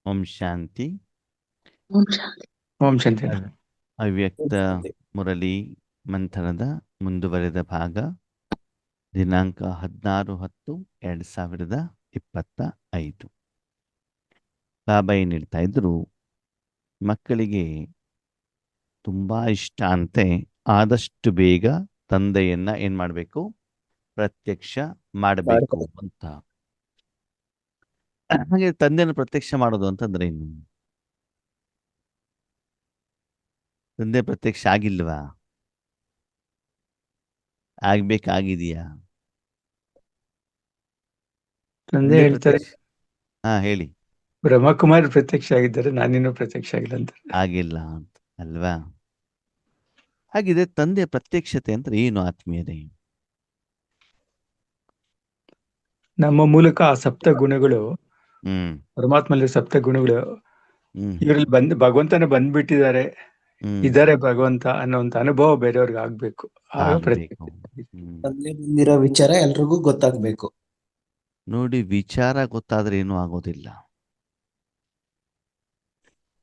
ಓಂ ಶಾಂತಿ. ಓಂ ಶಾಂತಿ. ಓಂ ಶಾಂತಿ. ಅವ್ಯಕ್ತ ಮುರಳಿ ಮಂಥನದ ಮುಂದುವರೆದ ಭಾಗ, ದಿನಾಂಕ 16/10/2025. ಬಾಬಾ ಏನು ಹೇಳ್ತಾ ಇದ್ರು, ಮಕ್ಕಳಿಗೆ ತುಂಬಾ ಇಷ್ಟ ಅಂತೆ ಆದಷ್ಟು ಬೇಗ ತಂದೆಯನ್ನ ಏನ್ ಮಾಡಬೇಕು, ಪ್ರತ್ಯಕ್ಷ ಮಾಡಬೇಕು ಅಂತ. ಹಾಗೆ ತಂದೆಯನ್ನು ಪ್ರತ್ಯಕ್ಷ ಮಾಡೋದು ಅಂತಂದ್ರೆ ಏನು? ತಂದೆ ಪ್ರತ್ಯಕ್ಷ ಆಗಿಲ್ವಾ? ಆಗ್ಬೇಕಾಗಿದೆಯಾ? ತಂದೆ ಹೇಳ್ತಾರೆ, ಹೇಳಿ. ಬ್ರಹ್ಮಕುಮಾರ್ ಪ್ರತ್ಯಕ್ಷ ಆಗಿದ್ದಾರೆ, ನಾನಿನ್ನೂ ಪ್ರತ್ಯಕ್ಷ ಆಗಿಲ್ಲ ಅಂತ. ಆಗಿಲ್ಲ ಅಂತ ಅಲ್ವಾ? ಹಾಗಿದೆ ತಂದೆ ಪ್ರತ್ಯಕ್ಷತೆ ಅಂದ್ರೆ ಏನು ಆತ್ಮೀಯರೇ? ನಮ್ಮ ಮೂಲಕ ಆ ಸಪ್ತ ಗುಣಗಳು, ಹ್ಮ್ ಪರಮಾತ್ಮಲ್ಲಿ ಸಪ್ತ ಗುಣಗಳು ಹ್ಮ್ ಇವರಲ್ಲಿ ಭಗವಂತನ ಬಂದ್ಬಿಟ್ಟಿದ್ದಾರೆ, ಇದಾರೆ ಭಗವಂತ ಅನ್ನೋಂತ ಅನುಭವ ಬೇರೆಯವ್ರಿಗೆ ಆಗ್ಬೇಕು. ಆಗ ಆಗ್ಬೇಕು. ತಂದೆ ಬಂದಿರೋ ವಿಚಾರ ಎಲ್ರಿಗೂ ಗೊತ್ತಾಗ್ಬೇಕು. ನೋಡಿ, ವಿಚಾರ ಗೊತ್ತಾದ್ರೆ ಏನೂ ಆಗೋದಿಲ್ಲ.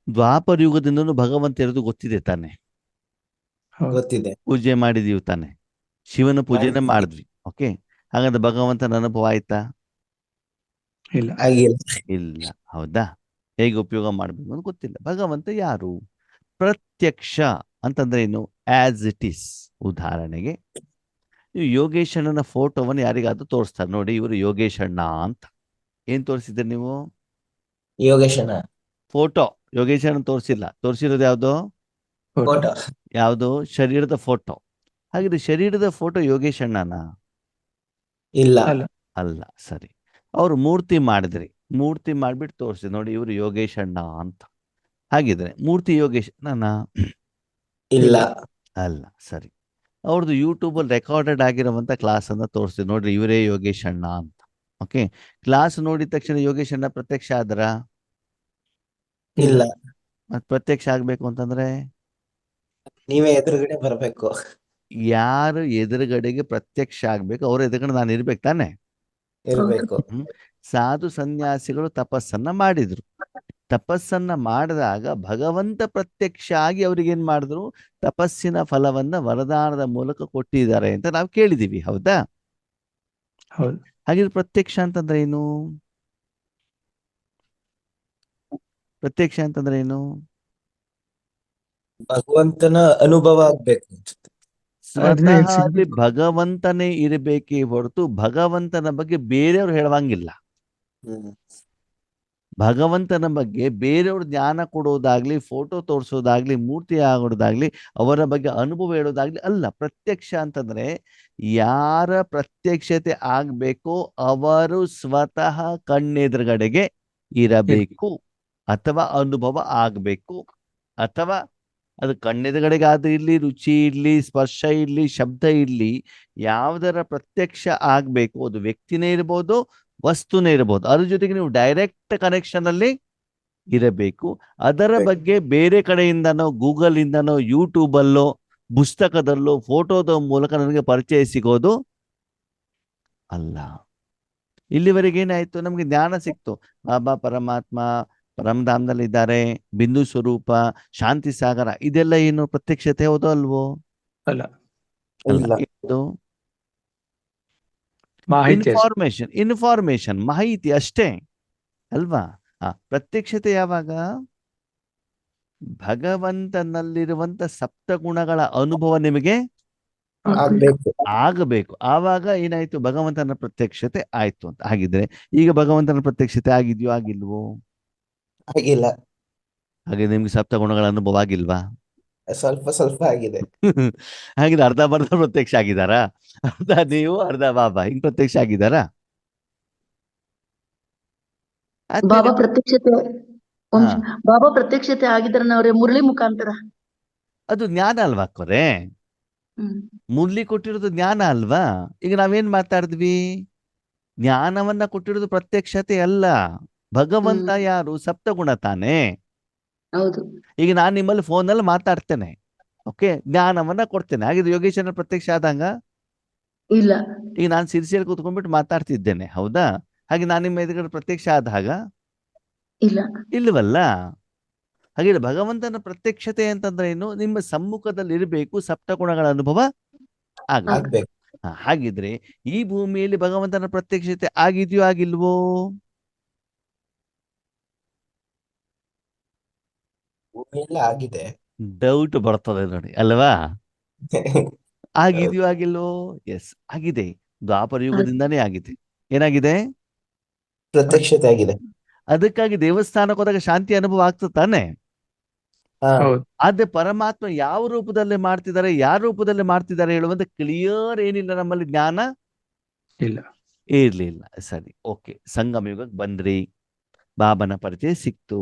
ದ್ವಾಪರ ಯುಗದಿಂದನೂ ಭಗವಂತ ಇರೋದು ಗೊತ್ತಿದೆ ತಾನೆ. ಗೊತ್ತಿದೆ. ಪೂಜೆ ಮಾಡಿದೀವಿ ತಾನೆ, ಶಿವನ ಪೂಜೆನ ಮಾಡಿದ್ದೀವಿ. ಮಾಡಿದ್ವಿ. ಓಕೆ, ಹಾಗಾದ್ರೆ ಭಗವಂತನ ಅನುಭವ ಆಯ್ತಾ? ಇಲ್ಲ. ಆಗಿಲ್ಲ. ಇಲ್ಲ. ಹೌದಾ? ಹೇಗೆ ಉಪಯೋಗ ಮಾಡಬೇಕು ಅಂತ ಗೊತ್ತಿಲ್ಲ. ಭಗವಂತ ಯಾರು? ಪ್ರತ್ಯಕ್ಷ ಅಂತಂದ್ರೆ ಏನು? As it is. ಉದಾಹರಣೆಗೆ, ನೀವು ಯೋಗೇಶ್ ಅಣ್ಣನ ಫೋಟೋವನ್ನು ಯಾರಿಗಾದ್ರೂ ತೋರಿಸ್ತಾರೆ, ನೋಡಿ ಇವರು ಯೋಗೇಶ್ ಅಣ್ಣ ಅಂತ. ಏನ್ ತೋರಿಸಿದ್ರಿ ನೀವು? ಯೋಗೇಶನ ಫೋಟೋ. ಯೋಗೇಶ್ ಅಣ್ಣ ತೋರಿಸಿಲ್ಲ. ತೋರಿಸಿರೋದು ಯಾವುದು? ಫೋಟೋ. ಯಾವುದು? ಶರೀರದ ಫೋಟೋ. ಹಾಗಿದ್ರೆ ಶರೀರದ ಫೋಟೋ ಯೋಗೇಶ್ ಅಣ್ಣನ? ಇಲ್ಲ. ಅಲ್ಲ. ಸರಿ, ಅವರು ಮೂರ್ತಿ ಮಾಡಿದ್ರಿ, ಮೂರ್ತಿ ಮಾಡ್ಬಿಟ್ಟು ತೋರಿಸಿ, ನೋಡಿ ಇವರು ಯೋಗೇಶ್ ಅಣ್ಣ ಅಂತ. ಹಾಗಿದ್ರೆ ಮೂರ್ತಿ ಯೋಗೇಶ್ ಅಣ್ಣನ? ಇಲ್ಲ. ಅಲ್ಲ. ಸರಿ, ಅವ್ರದ್ದು ಯೂಟ್ಯೂಬಲ್ಲಿ ರೆಕಾರ್ಡೆಡ್ ಆಗಿರುವಂತ ಕ್ಲಾಸ್ ಅನ್ನ ತೋರಿಸ್ತೀವಿ, ನೋಡ್ರಿ ಇವರೇ ಯೋಗೇಶ್ ಅಣ್ಣ ಅಂತ. ಓಕೆ, ಕ್ಲಾಸ್ ನೋಡಿದ ತಕ್ಷಣ ಯೋಗೇಶ್ ಅಣ್ಣ ಪ್ರತ್ಯಕ್ಷ ಆದ್ರ? ಇಲ್ಲ. ಮತ್ ಪ್ರತ್ಯಕ್ಷ ಆಗ್ಬೇಕು ಅಂತಂದ್ರೆ ನೀವೇ ಎದುರುಗಡೆ ಬರ್ಬೇಕು. ಯಾರು ಎದುರುಗಡೆಗೆ ಪ್ರತ್ಯಕ್ಷ ಆಗ್ಬೇಕು, ಅವ್ರ ಎದುರುಗಡೆ ನಾನು ಇರ್ಬೇಕು ತಾನೆ. ಇರ್ಬೇಕು. ಸಾಧು ಸನ್ಯಾಸಿಗಳು ತಪಸ್ಸನ್ನ ಮಾಡಿದ್ರು. ತಪಸ್ಸನ್ನ ಮಾಡಿದಾಗ ಭಗವಂತ ಪ್ರತ್ಯಕ್ಷ ಆಗಿ ಅವ್ರಿಗೇನ್ ಮಾಡಿದ್ರು? ತಪಸ್ಸಿನ ಫಲವನ್ನ ವರದಾನದ ಮೂಲಕ ಕೊಟ್ಟಿದ್ದಾರೆ ಅಂತ ನಾವು ಕೇಳಿದೀವಿ. ಹೌದಾ? ಹೌದು. ಹಾಗಿದ್ರೆ ಪ್ರತ್ಯಕ್ಷ ಅಂತಂದ್ರೆ ಏನು? ಪ್ರತ್ಯಕ್ಷ ಅಂತಂದ್ರೆ ಏನು? ಭಗವಂತನ ಅನುಭವ ಆಗ್ಬೇಕು. ಸ್ವತಃ ಅಲ್ಲಿ ಭಗವಂತನೇ ಇರಬೇಕೇ ಹೊರತು ಭಗವಂತನ ಬಗ್ಗೆ ಬೇರೆಯವ್ರು ಹೇಳುವಂಗಿಲ್ಲ. ಭಗವಂತನ ಬಗ್ಗೆ ಬೇರೆಯವ್ರು ಜ್ಞಾನ ಕೊಡೋದಾಗ್ಲಿ, ಫೋಟೋ ತೋರಿಸೋದಾಗ್ಲಿ, ಮೂರ್ತಿ ಆಗೋದಾಗ್ಲಿ, ಅವರ ಬಗ್ಗೆ ಅನುಭವ ಹೇಳೋದಾಗ್ಲಿ ಅಲ್ಲ. ಪ್ರತ್ಯಕ್ಷ ಅಂತಂದ್ರೆ ಯಾರ ಪ್ರತ್ಯಕ್ಷತೆ ಆಗ್ಬೇಕೋ ಅವರು ಸ್ವತಃ ಕಣ್ಣೆದುರುಗಡೆಗೆ ಇರಬೇಕು, ಅಥವಾ ಅನುಭವ ಆಗ್ಬೇಕು, ಅಥವಾ ಅದು ಕಣ್ಣೆದುರುಗಡೆಗೆ ಆದ್ರೂ ಇರ್ಲಿ, ರುಚಿ ಇರ್ಲಿ, ಸ್ಪರ್ಶ ಇರ್ಲಿ, ಶಬ್ದ ಇರ್ಲಿ, ಯಾವುದರ ಪ್ರತ್ಯಕ್ಷ ಆಗ್ಬೇಕು, ಅದು ವ್ಯಕ್ತಿನೇ ಇರ್ಬೋದು, ವಸ್ತುನೇ ಇರಬಹುದು. ಅದ್ರ ಜೊತೆಗೆ ನೀವು ಡೈರೆಕ್ಟ್ ಕನೆಕ್ಷನ್ ಅಲ್ಲಿ ಇರಬೇಕು. ಅದರ ಬಗ್ಗೆ ಬೇರೆ ಕಡೆಯಿಂದನೋ, ಗೂಗಲ್ ಇಂದನೋ, ಯೂಟ್ಯೂಬ್ ಅಲ್ಲೋ, ಪುಸ್ತಕದಲ್ಲೋ, ಫೋಟೋದ ಮೂಲಕ ನನಗೆ ಪರಿಚಯ ಸಿಗೋದು ಅಲ್ಲ. ಇಲ್ಲಿವರೆಗೆ ಏನಾಯ್ತು? ನಮ್ಗೆ ಜ್ಞಾನ ಸಿಕ್ತು, ಬಾಬಾ ಪರಮಾತ್ಮ ಪರಮಧಾಮದಲ್ಲಿ ಇದ್ದಾರೆ, ಬಿಂದು ಸ್ವರೂಪ, ಶಾಂತಿ ಸಾಗರ, ಇದೆಲ್ಲ ಏನು ಪ್ರತ್ಯಕ್ಷತೆ? ಹೌದೋ ಅಲ್ವೋ? ಅಲ್ಲ. ಇದು ಇನ್ಫಾರ್ಮೇಶನ್, ಮಾಹಿತಿ ಅಷ್ಟೇ ಅಲ್ವಾ? ಪ್ರತ್ಯಕ್ಷತೆ ಯಾವಾಗ? ಭಗವಂತನಲ್ಲಿರುವಂತ ಸಪ್ತಗುಣಗಳ ಅನುಭವ ನಿಮಗೆ ಆಗಬೇಕು. ಆವಾಗ ಏನಾಯ್ತು? ಭಗವಂತನ ಪ್ರತ್ಯಕ್ಷತೆ ಆಯ್ತು ಅಂತ. ಹಾಗಿದ್ರೆ ಈಗ ಭಗವಂತನ ಪ್ರತ್ಯಕ್ಷತೆ ಆಗಿದ್ಯೋ ಆಗಿಲ್ವೋ? ಆಗಿಲ್ಲ. ಹಾಗೆ ನಿಮ್ಗೆ ಸಪ್ತಗುಣಗಳ ಅನುಭವ ಆಗಿಲ್ವಾ? ಸ್ವಲ್ಪ ಸ್ವಲ್ಪ ಆಗಿದೆ. ಹಾಗಿದ್ರೆ ಅರ್ಧ ಬರ್ಧ ಪ್ರತ್ಯಕ್ಷ ಆಗಿದಾರಾ? ಅರ್ಧ ನೀವು, ಅರ್ಧ ಬಾಬಾ, ಹಿಂಗ್ ಪ್ರತ್ಯಕ್ಷ ಆಗಿದಾರಾ? ಬಾಬಾ ಪ್ರತ್ಯಕ್ಷತೆ ಆಗಿದ್ರನ ಅವ್ರೆ ಮುರಳಿ ಮುಖಾಂತರ. ಅದು ಜ್ಞಾನ ಅಲ್ವಾ ಕೊರೆ? ಮುರಳಿ ಕೊಟ್ಟಿರೋದು ಜ್ಞಾನ ಅಲ್ವಾ? ಈಗ ನಾವೇನ್ ಮಾತಾಡಿದ್ವಿ? ಜ್ಞಾನವನ್ನ ಕೊಟ್ಟಿರೋದು ಪ್ರತ್ಯಕ್ಷತೆ ಅಲ್ಲ. ಭಗವಂತ ಯಾರು? ಸಪ್ತಗುಣ ತಾನೇ. ಹೌದು. ಈಗ ನಾನು ನಿಮ್ಮಲ್ಲಿ ಫೋನಲ್ಲಿ ಮಾತಾಡ್ತೇನೆ, ಓಕೆ, ಜ್ಞಾನವನ್ನ ಕೊಡ್ತೇನೆ. ಹಾಗಿದ್ರೆ ಯೋಗೇಶನ ಪ್ರತ್ಯಕ್ಷ ಆದಂಗ ಇಲ್ಲ. ಈಗ ನಾನು ಸಿರಿಸಿಯಲ್ಲಿ ಕೂತ್ಕೊಂಡ್ಬಿಟ್ಟು ಮಾತಾಡ್ತಿದ್ದೇನೆ, ಹೌದಾ? ಹಾಗೆ ನಾನು ನಿಮ್ಮ ಎದುರುಗಡೆ ಪ್ರತ್ಯಕ್ಷ ಆದಾಗ ಇಲ್ಲ. ಇಲ್ವಲ್ಲ. ಹಾಗೆ ಭಗವಂತನ ಪ್ರತ್ಯಕ್ಷತೆ ಅಂತಂದ್ರೆ ಏನು? ನಿಮ್ಮ ಸಮ್ಮುಖದಲ್ಲಿ ಇರಬೇಕು, ಸಪ್ತಗುಣಗಳ ಅನುಭವ ಆಗ್ಬೇಕು. ಆಗ್ಬೇಕು. ಹಾಗಿದ್ರೆ ಈ ಭೂಮಿಯಲ್ಲಿ ಭಗವಂತನ ಪ್ರತ್ಯಕ್ಷತೆ ಆಗಿದೆಯೋ ಆಗಿಲ್ವೋ? ಭೂಮಿಯಲ್ಲಿ ಆಗಿದೆ. ಡೌಟ್ ಬರ್ತದೆ ನೋಡಿ ಅಲ್ವಾ? ಆಗಿದೆಯೋ ಆಗಿಲ್ವೋ? ಎಸ್, ಆಗಿದೆ. ದ್ವಾಪರ ಯುಗದಿಂದಾನೇ ಆಗಿದೆ. ಏನಾಗಿದೆ? ಪ್ರತ್ಯಕ್ಷತೆ ಆಗಿದೆ. ಅದಕ್ಕಾಗಿ ದೇವಸ್ಥಾನಕ್ಕೆ ಹೋದಾಗ ಶಾಂತಿ ಅನುಭವ ಆಗ್ತದೆ ತಾನೆ? ಹಾ ಹೌದು. ಆದ್ರೆ ಪರಮಾತ್ಮ ಯಾವ ರೂಪದಲ್ಲಿ ಮಾಡ್ತಿದ್ದಾರೆ, ಯಾರ ರೂಪದಲ್ಲಿ ಮಾಡ್ತಿದ್ದಾರೆ ಹೇಳುವಂತ ಕ್ಲಿಯರ್ ಏನಿಲ್ಲ, ನಮ್ಮಲ್ಲಿ ಜ್ಞಾನ ಇಲ್ಲ. ಇರ್ಲಿಲ್ಲ. ಸರಿ, ಓಕೆ. ಸಂಗಮ ಯುಗಕ್ಕೆ ಬಂದ್ರಿ, ಬಾಬನ ಪರಿಚಯ ಸಿಕ್ತು,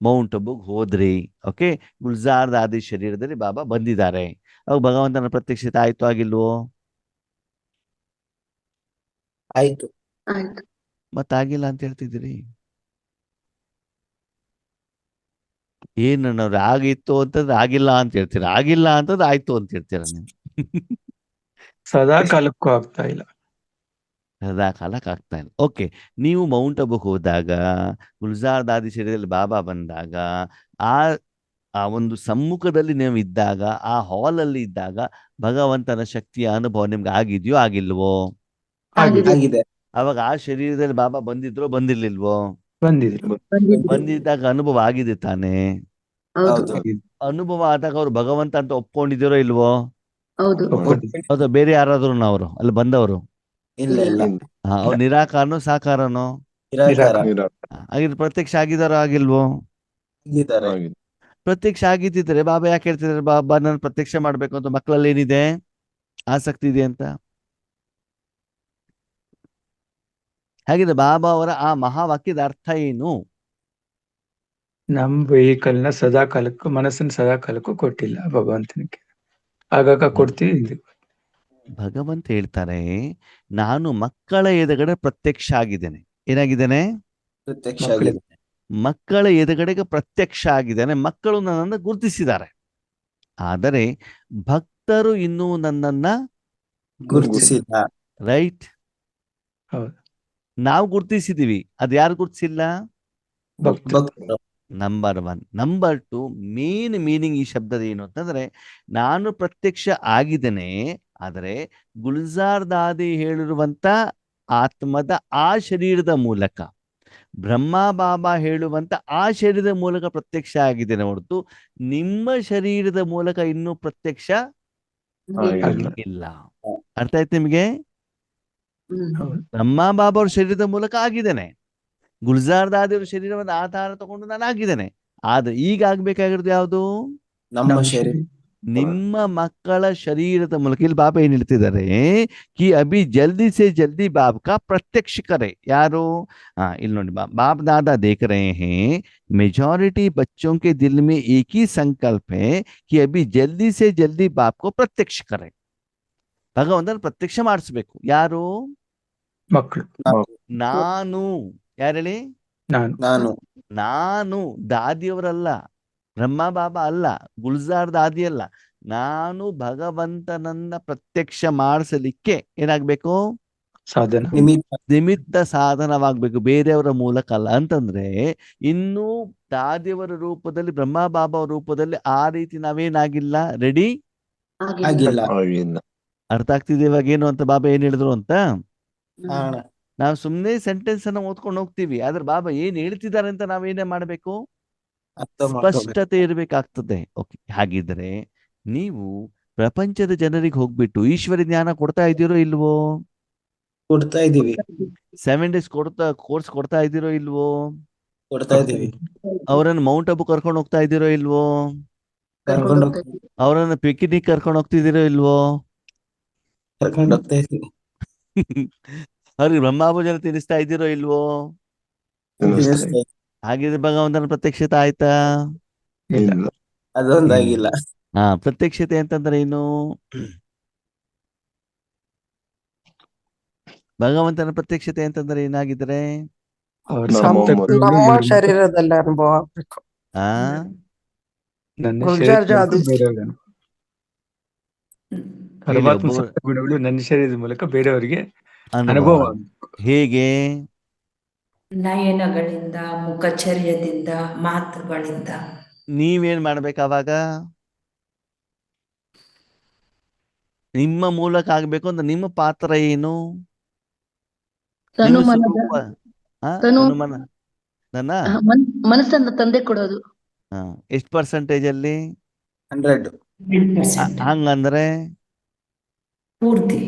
ಮೌಂಟ್ ಅಬುಗ್ ಹೋದ್ರಿ. ಓಕೆ, ಗುಲ್ಜಾರ್ದ ಆದಿ ಶರೀರದಲ್ಲಿ ಬಾಬಾ ಬಂದಿದ್ದಾರೆ. ಅವಾಗ ಭಗವಂತನ ಪ್ರತ್ಯಕ್ಷತೆ ಆಯ್ತು ಆಗಿಲ್ವೋ? ಆಯ್ತು. ಆಯ್ತು. ಮತ್ತಾಗಿಲ್ಲ ಅಂತ ಹೇಳ್ತಿದ್ದೀರಿ. ಏನು ನಾವು ಆಗಿತ್ತು ಅಂತಂದ್ರೆ ಆಗಿಲ್ಲ ಅಂತ ಹೇಳ್ತೀರ, ಆಗಿಲ್ಲ ಅಂತಂದ್ರೆ ಆಯ್ತು ಅಂತ ಹೇಳ್ತೀರ ನೀವು. ಸದಾ ಕಾಲಕ್ಕೂ ಆಗ್ತಾ ಇಲ್ಲ. ಸದಾ ಕಾಲಕ್ಕೆ ಆಗ್ತಾ ಇಲ್ಲ. ಓಕೆ, ನೀವು ಮೌಂಟ್ ಅಬುಗೆ ಹೋದಾಗ, ಗುಲ್ಜಾರ್ದ ಆದಿ ಶರೀರದಲ್ಲಿ ಬಾಬಾ ಬಂದಾಗ, ಆ ಆ ಒಂದು ಸಮ್ಮುಖದಲ್ಲಿ ನೀವು ಇದ್ದಾಗ, ಆ ಹಾಲಲ್ಲಿ ಇದ್ದಾಗ ಭಗವಂತನ ಶಕ್ತಿಯ ಅನುಭವ ನಿಮ್ಗೆ ಆಗಿದೆಯೋ ಆಗಿಲ್ವೋ? ಆಗಿದೆ. ಆಗಿದೆ. ಅವಾಗ ಆ ಶರೀರದಲ್ಲಿ ಬಾಬಾ ಬಂದಿದ್ರೋ ಬಂದಿರ್ಲಿಲ್ವೋ? ಬಂದಿದೆ. ಬಂದಿದೆ. ಬಂದಿದ್ದಾಗ ಅನುಭವ ಆಗಿದೆ ತಾನೇ? ಹೌದು. ಹೌದು. ಅನುಭವ ಆದಾಗ ಅವ್ರು ಭಗವಂತ ಅಂತ ಒಪ್ಕೊಂಡಿದ್ದೀರೋ ಇಲ್ವೋ? ಹೌದು. ಒಪ್ಕೊಂಡಿದೆ. ಹೌದಾ? ಬೇರೆ ಯಾರಾದ್ರೂ ಅವರು ಅಲ್ಲಿ ಬಂದವರು? ಇಲ್ಲ ಇಲ್ಲ. ಅವ್ರು ನಿರಾಕಾರನೋ ಸಾಕಾರನೋ? ನಿರಾಕಾರ ಹಾಗಿದ್ರೆ ಪ್ರತ್ಯಕ್ಷ ಆಗಿದಾರೋ ಆಗಿಲ್ವೋ? ಆಗಿದ್ದಾರೆ. ಪ್ರತ್ಯಕ್ಷ ಆಗಿದ್ದಿದ್ರೆ ಬಾಬಾ ಯಾಕೆ ಹೇಳ್ತಿದ್ದಾರೆ ಬಾಬಾ ನಾನು ಪ್ರತ್ಯಕ್ಷ ಮಾಡ್ಬೇಕು ಅಂತ? ಮಕ್ಕಳಲ್ಲಿ ಏನಿದೆ? ಆಸಕ್ತಿ ಇದೆ ಅಂತ. ಹಾಗಿದ್ರೆ ಬಾಬಾ ಅವರ ಆ ಮಹಾವಾಕ್ಯದ ಅರ್ಥ ಏನು? ನಮ್ ವೆಹಿಕಲ್ ನ ಸದಾ ಕಾಲಕ್ಕೂ, ಮನಸ್ಸನ್ನ ಸದಾ ಕಾಲಕ್ಕೂ ಕೊಟ್ಟಿಲ್ಲ ಭಗವಂತನಿಗೆ. ಆಗಾಗ ಕೊಡ್ತೀವಿ. ಭಗವಂತ ಹೇಳ್ತಾರೆ, ನಾನು ಮಕ್ಕಳ ಎದುರುಗಡೆ ಪ್ರತ್ಯಕ್ಷ ಆಗಿದ್ದೇನೆ. ಏನಾಗಿದ್ದೇನೆ? ಪ್ರತ್ಯಕ್ಷ ಮಕ್ಕಳಿಗೆ. ಆಗಿದೆ. ಮಕ್ಕಳ ಎದುರುಗಡೆಗೆ ಪ್ರತ್ಯಕ್ಷ ಆಗಿದ್ದೇನೆ. ಮಕ್ಕಳು ನನ್ನನ್ನು ಗುರುತಿಸಿದ್ದಾರೆ. ಆದರೆ ಭಕ್ತರು ಇನ್ನೂ ನನ್ನನ್ನ ಗುರುತಿಸಿಲ್ಲ. ರೈಟ್. ಹೌದು. ನಾವು ಗುರುತಿಸಿದೀವಿ, ಅದು ಯಾರು ಗುರುತಿಸಿಲ್ಲ? ಭಕ್ತರು. ನಂಬರ್ 1. ನಂಬರ್ 2, ಮೇನ್ ಮೀನಿಂಗ್ ಈ ಶಬ್ದದ ಏನು ಅಂತಂದ್ರೆ, ನಾನು ಪ್ರತ್ಯಕ್ಷ ಆಗಿದ್ದೇನೆ, ಆದರೆ ಗುಲ್ಜಾರ್ದಾದಿ ಹೇಳಿರುವಂತ ಆತ್ಮದ ಆ ಶರೀರದ ಮೂಲಕ, ಬ್ರಹ್ಮ ಬಾಬಾ ಹೇಳುವಂತ ಆ ಶರೀರದ ಮೂಲಕ ಪ್ರತ್ಯಕ್ಷ ಆಗಿದ್ದೇನೆ ಹೊರತು ನಿಮ್ಮ ಶರೀರದ ಮೂಲಕ ಇನ್ನೂ ಪ್ರತ್ಯಕ್ಷ ಇಲ್ಲ. ಅರ್ಥ ಆಯ್ತು ನಿಮ್ಗೆ? ಹೌದು. ಬ್ರಹ್ಮ ಬಾಬಾ ಅವ್ರ ಶರೀರದ ಮೂಲಕ ಆಗಿದ್ದೇನೆ, ಗುಲ್ಜಾರ್ದಾದಿಯವ್ರ ಶರೀರವನ್ನು ಆಧಾರ ತಗೊಂಡು ನಾನು ಆಗಿದ್ದೇನೆ. ಆದ್ರೆ ಈಗ ಆಗ್ಬೇಕಾಗಿರೋದು ಯಾವುದು? ನಮ್ಮ ಶರೀರ. ನಿಮ್ಮ ಮಕ್ಕಳ ಶರೀರದ ಮೂಲಕ. ಇಲ್ಲಿ ಬಾಬಾ ಏನ್ ಹೇಳ್ತಿದ್ದಾರೆ? ಕಿ ಅಭಿ ಜಲ್ದಿ ಸೆ ಜಲ್ದಿ ಬಾಬ್ ಕಾ ಪ್ರತ್ಯಕ್ಷ ಕರೆ. ಯಾರು? ಇಲ್ಲಿ ನೋಡಿ, ಬಾಪ್ दादा देख रहे हैं, मेजॉरिटी बच्चों के दिल में एक ही संकल्प है कि अभी जल्दी से जल्दी बाप को प्रत्यक्ष करे. ಭಗವಂತನ ಪ್ರತ್ಯಕ್ಷ ಮಾಡಿಸ್ಬೇಕು. ಯಾರು? ಮಕ್ಕಳು. ನಾನು. ಯಾರು ಹೇಳಿ? ನಾನು ದಾದಿಯವರಲ್ಲ, ಬ್ರಹ್ಮ ಬಾಬಾ ಅಲ್ಲ, ಗುಲ್ಜಾರ್ ದಾದಿ ಅಲ್ಲ. ನಾನು ಭಗವಂತನನ್ನ ಪ್ರತ್ಯಕ್ಷ ಮಾಡಿಸಲಿಕ್ಕೆ ಏನಾಗ್ಬೇಕು? ಸಾಧನ. ನಿಮಿತ್ತ ಸಾಧನವಾಗ್ಬೇಕು, ಬೇರೆಯವರ ಮೂಲಕ ಅಲ್ಲ. ಅಂತಂದ್ರೆ ಇನ್ನೂ ದಾದಿಯವರ ರೂಪದಲ್ಲಿ, ಬ್ರಹ್ಮ ಬಾಬಾ ರೂಪದಲ್ಲಿ ಆ ರೀತಿ ನಾವೇನಾಗಿಲ್ಲ, ರೆಡಿ ಆಗಿಲ್ಲ. ಅರ್ಥ ಆಗ್ತಿದೆ ಇವಾಗ ಏನು ಅಂತ ಬಾಬಾ ಏನ್ ಹೇಳಿದ್ರು ಅಂತ? ಕಾರಣ. ನಾವು ಸುಮ್ಮನೆ ಸೆಂಟೆನ್ಸ್ ಅನ್ನ ಓದ್ಕೊಂಡು ಹೋಗ್ತೀವಿ, ಆದ್ರೆ ಬಾಬಾ ಏನ್ ಹೇಳ್ತಿದ್ದಾರೆ ಅಂತ ನಾವೇನೇ ಮಾಡ್ಬೇಕು? ಅರ್ಥ ಮಾಡ್ಕೋಬೇಕು. ಸ್ಪಷ್ಟತೆ ಇರಬೇಕಾಗ್ತದೆ. ಓಕೆ, ಹಾಗಿದ್ರೆ ನೀವು ಪ್ರಪಂಚದ ಜನರಿಗೆ ಹೋಗ್ಬಿಟ್ಟು ಈಶ್ವರ ಜ್ಞಾನ ಕೊಡ್ತಾ ಇದ್ದೀರೋ ಇಲ್ವೋ? ಕೊಡ್ತಾ ಇದೀವಿ. 7 days ಕೋರ್ಸ್ ಕೊಡ್ತಾ ಇದ್ದೀರೋ ಇಲ್ವೋ? ಕೊಡ್ತಾ ಇದೀವಿ. ಅವರನ್ನು ಮೌಂಟ್ ಅಬು ಕರ್ಕೊಂಡು ಹೋಗ್ತಾ ಇದ್ದೀರೋ ಇಲ್ವೋ? ಕರ್ಕೊಂಡು ಹೋಗ್ತಾ ಅವರನ್ನು ಪಿಕ್ನಿಕ್ ಕರ್ಕೊಂಡು ಹೋಗ್ತಿದ್ದೀರೋ ಇಲ್ವೋ? ಕರ್ಕೊಂಡು ಹೋಗ್ತಾ ಇದೀವಿ. ಅವ್ರಿಗೆ ಬ್ರಹ್ಮಾಭೋಜನ ತಿನ್ನಿಸ್ತಾ ಇದ್ದೀರೋ ಇಲ್ವೋ? ತಿನ್ನಿಸ್ತಾ ಇದೀವಿ. ಹಾಗಿದ್ರೆ ಭಗವಂತನ ಪ್ರತ್ಯಕ್ಷತೆ ಆಯ್ತಾ? ಇಲ್ಲ. ಅದೊಂದಾಗಿಲ್ಲ. ಪ್ರತ್ಯಕ್ಷತೆ ಅಂತಂದ್ರೆ ಏನು? ಭಗವಂತನ ಪ್ರತ್ಯಕ್ಷತೆ ಅಂತಂದ್ರೆ ಏನಾಗಿದ್ರೆ ಅವ್ರ ನಮ್ಮ ಶರೀರದಲ್ಲಿ ಅನುಭವ ಆಗ್ಬೇಕು. ನನ್ನ ಗುಲ್ಜಾರ್ ಜಾದಿ. ಪರಮಾತ್ಮ ಸಪ್ತ ಗುಣಗಳು ನನ್ನ ಶರೀರದ ಮೂಲಕ ಬೇರೆಯವರಿಗೆ ಅನುಭವ ಆಗ್ಬೇಕು. ಹೇಗೆ? ನಯನಗಳಿಂದ, ಮುಖಚರ್ಯದಿಂದ, ಮಾತುಗಳಿಂದ. ನೀವೇನ್ ಮಾಡ್ಬೇಕು ಅವಾಗ? ನಿಮ್ಮ ಮೂಲಕ ಆಗ್ಬೇಕು ಅಂತ ನಿಮ್ಮ ಪಾತ್ರ ಏನು? ನಿಮ್ಮ ತನುಮನದ ಸ್ವರೂಪ ತನು ತನುಮನ ನನ್ನ ಮನಸ್ಸನ್ನ ತಂದೆ ಕೊಡೋದು. ಎಷ್ಟು ಪರ್ಸೆಂಟೇಜ್ ಅಲ್ಲಿ 100 100% ಹಂಗಂದ್ರೆ ಪೂರ್ತಿ.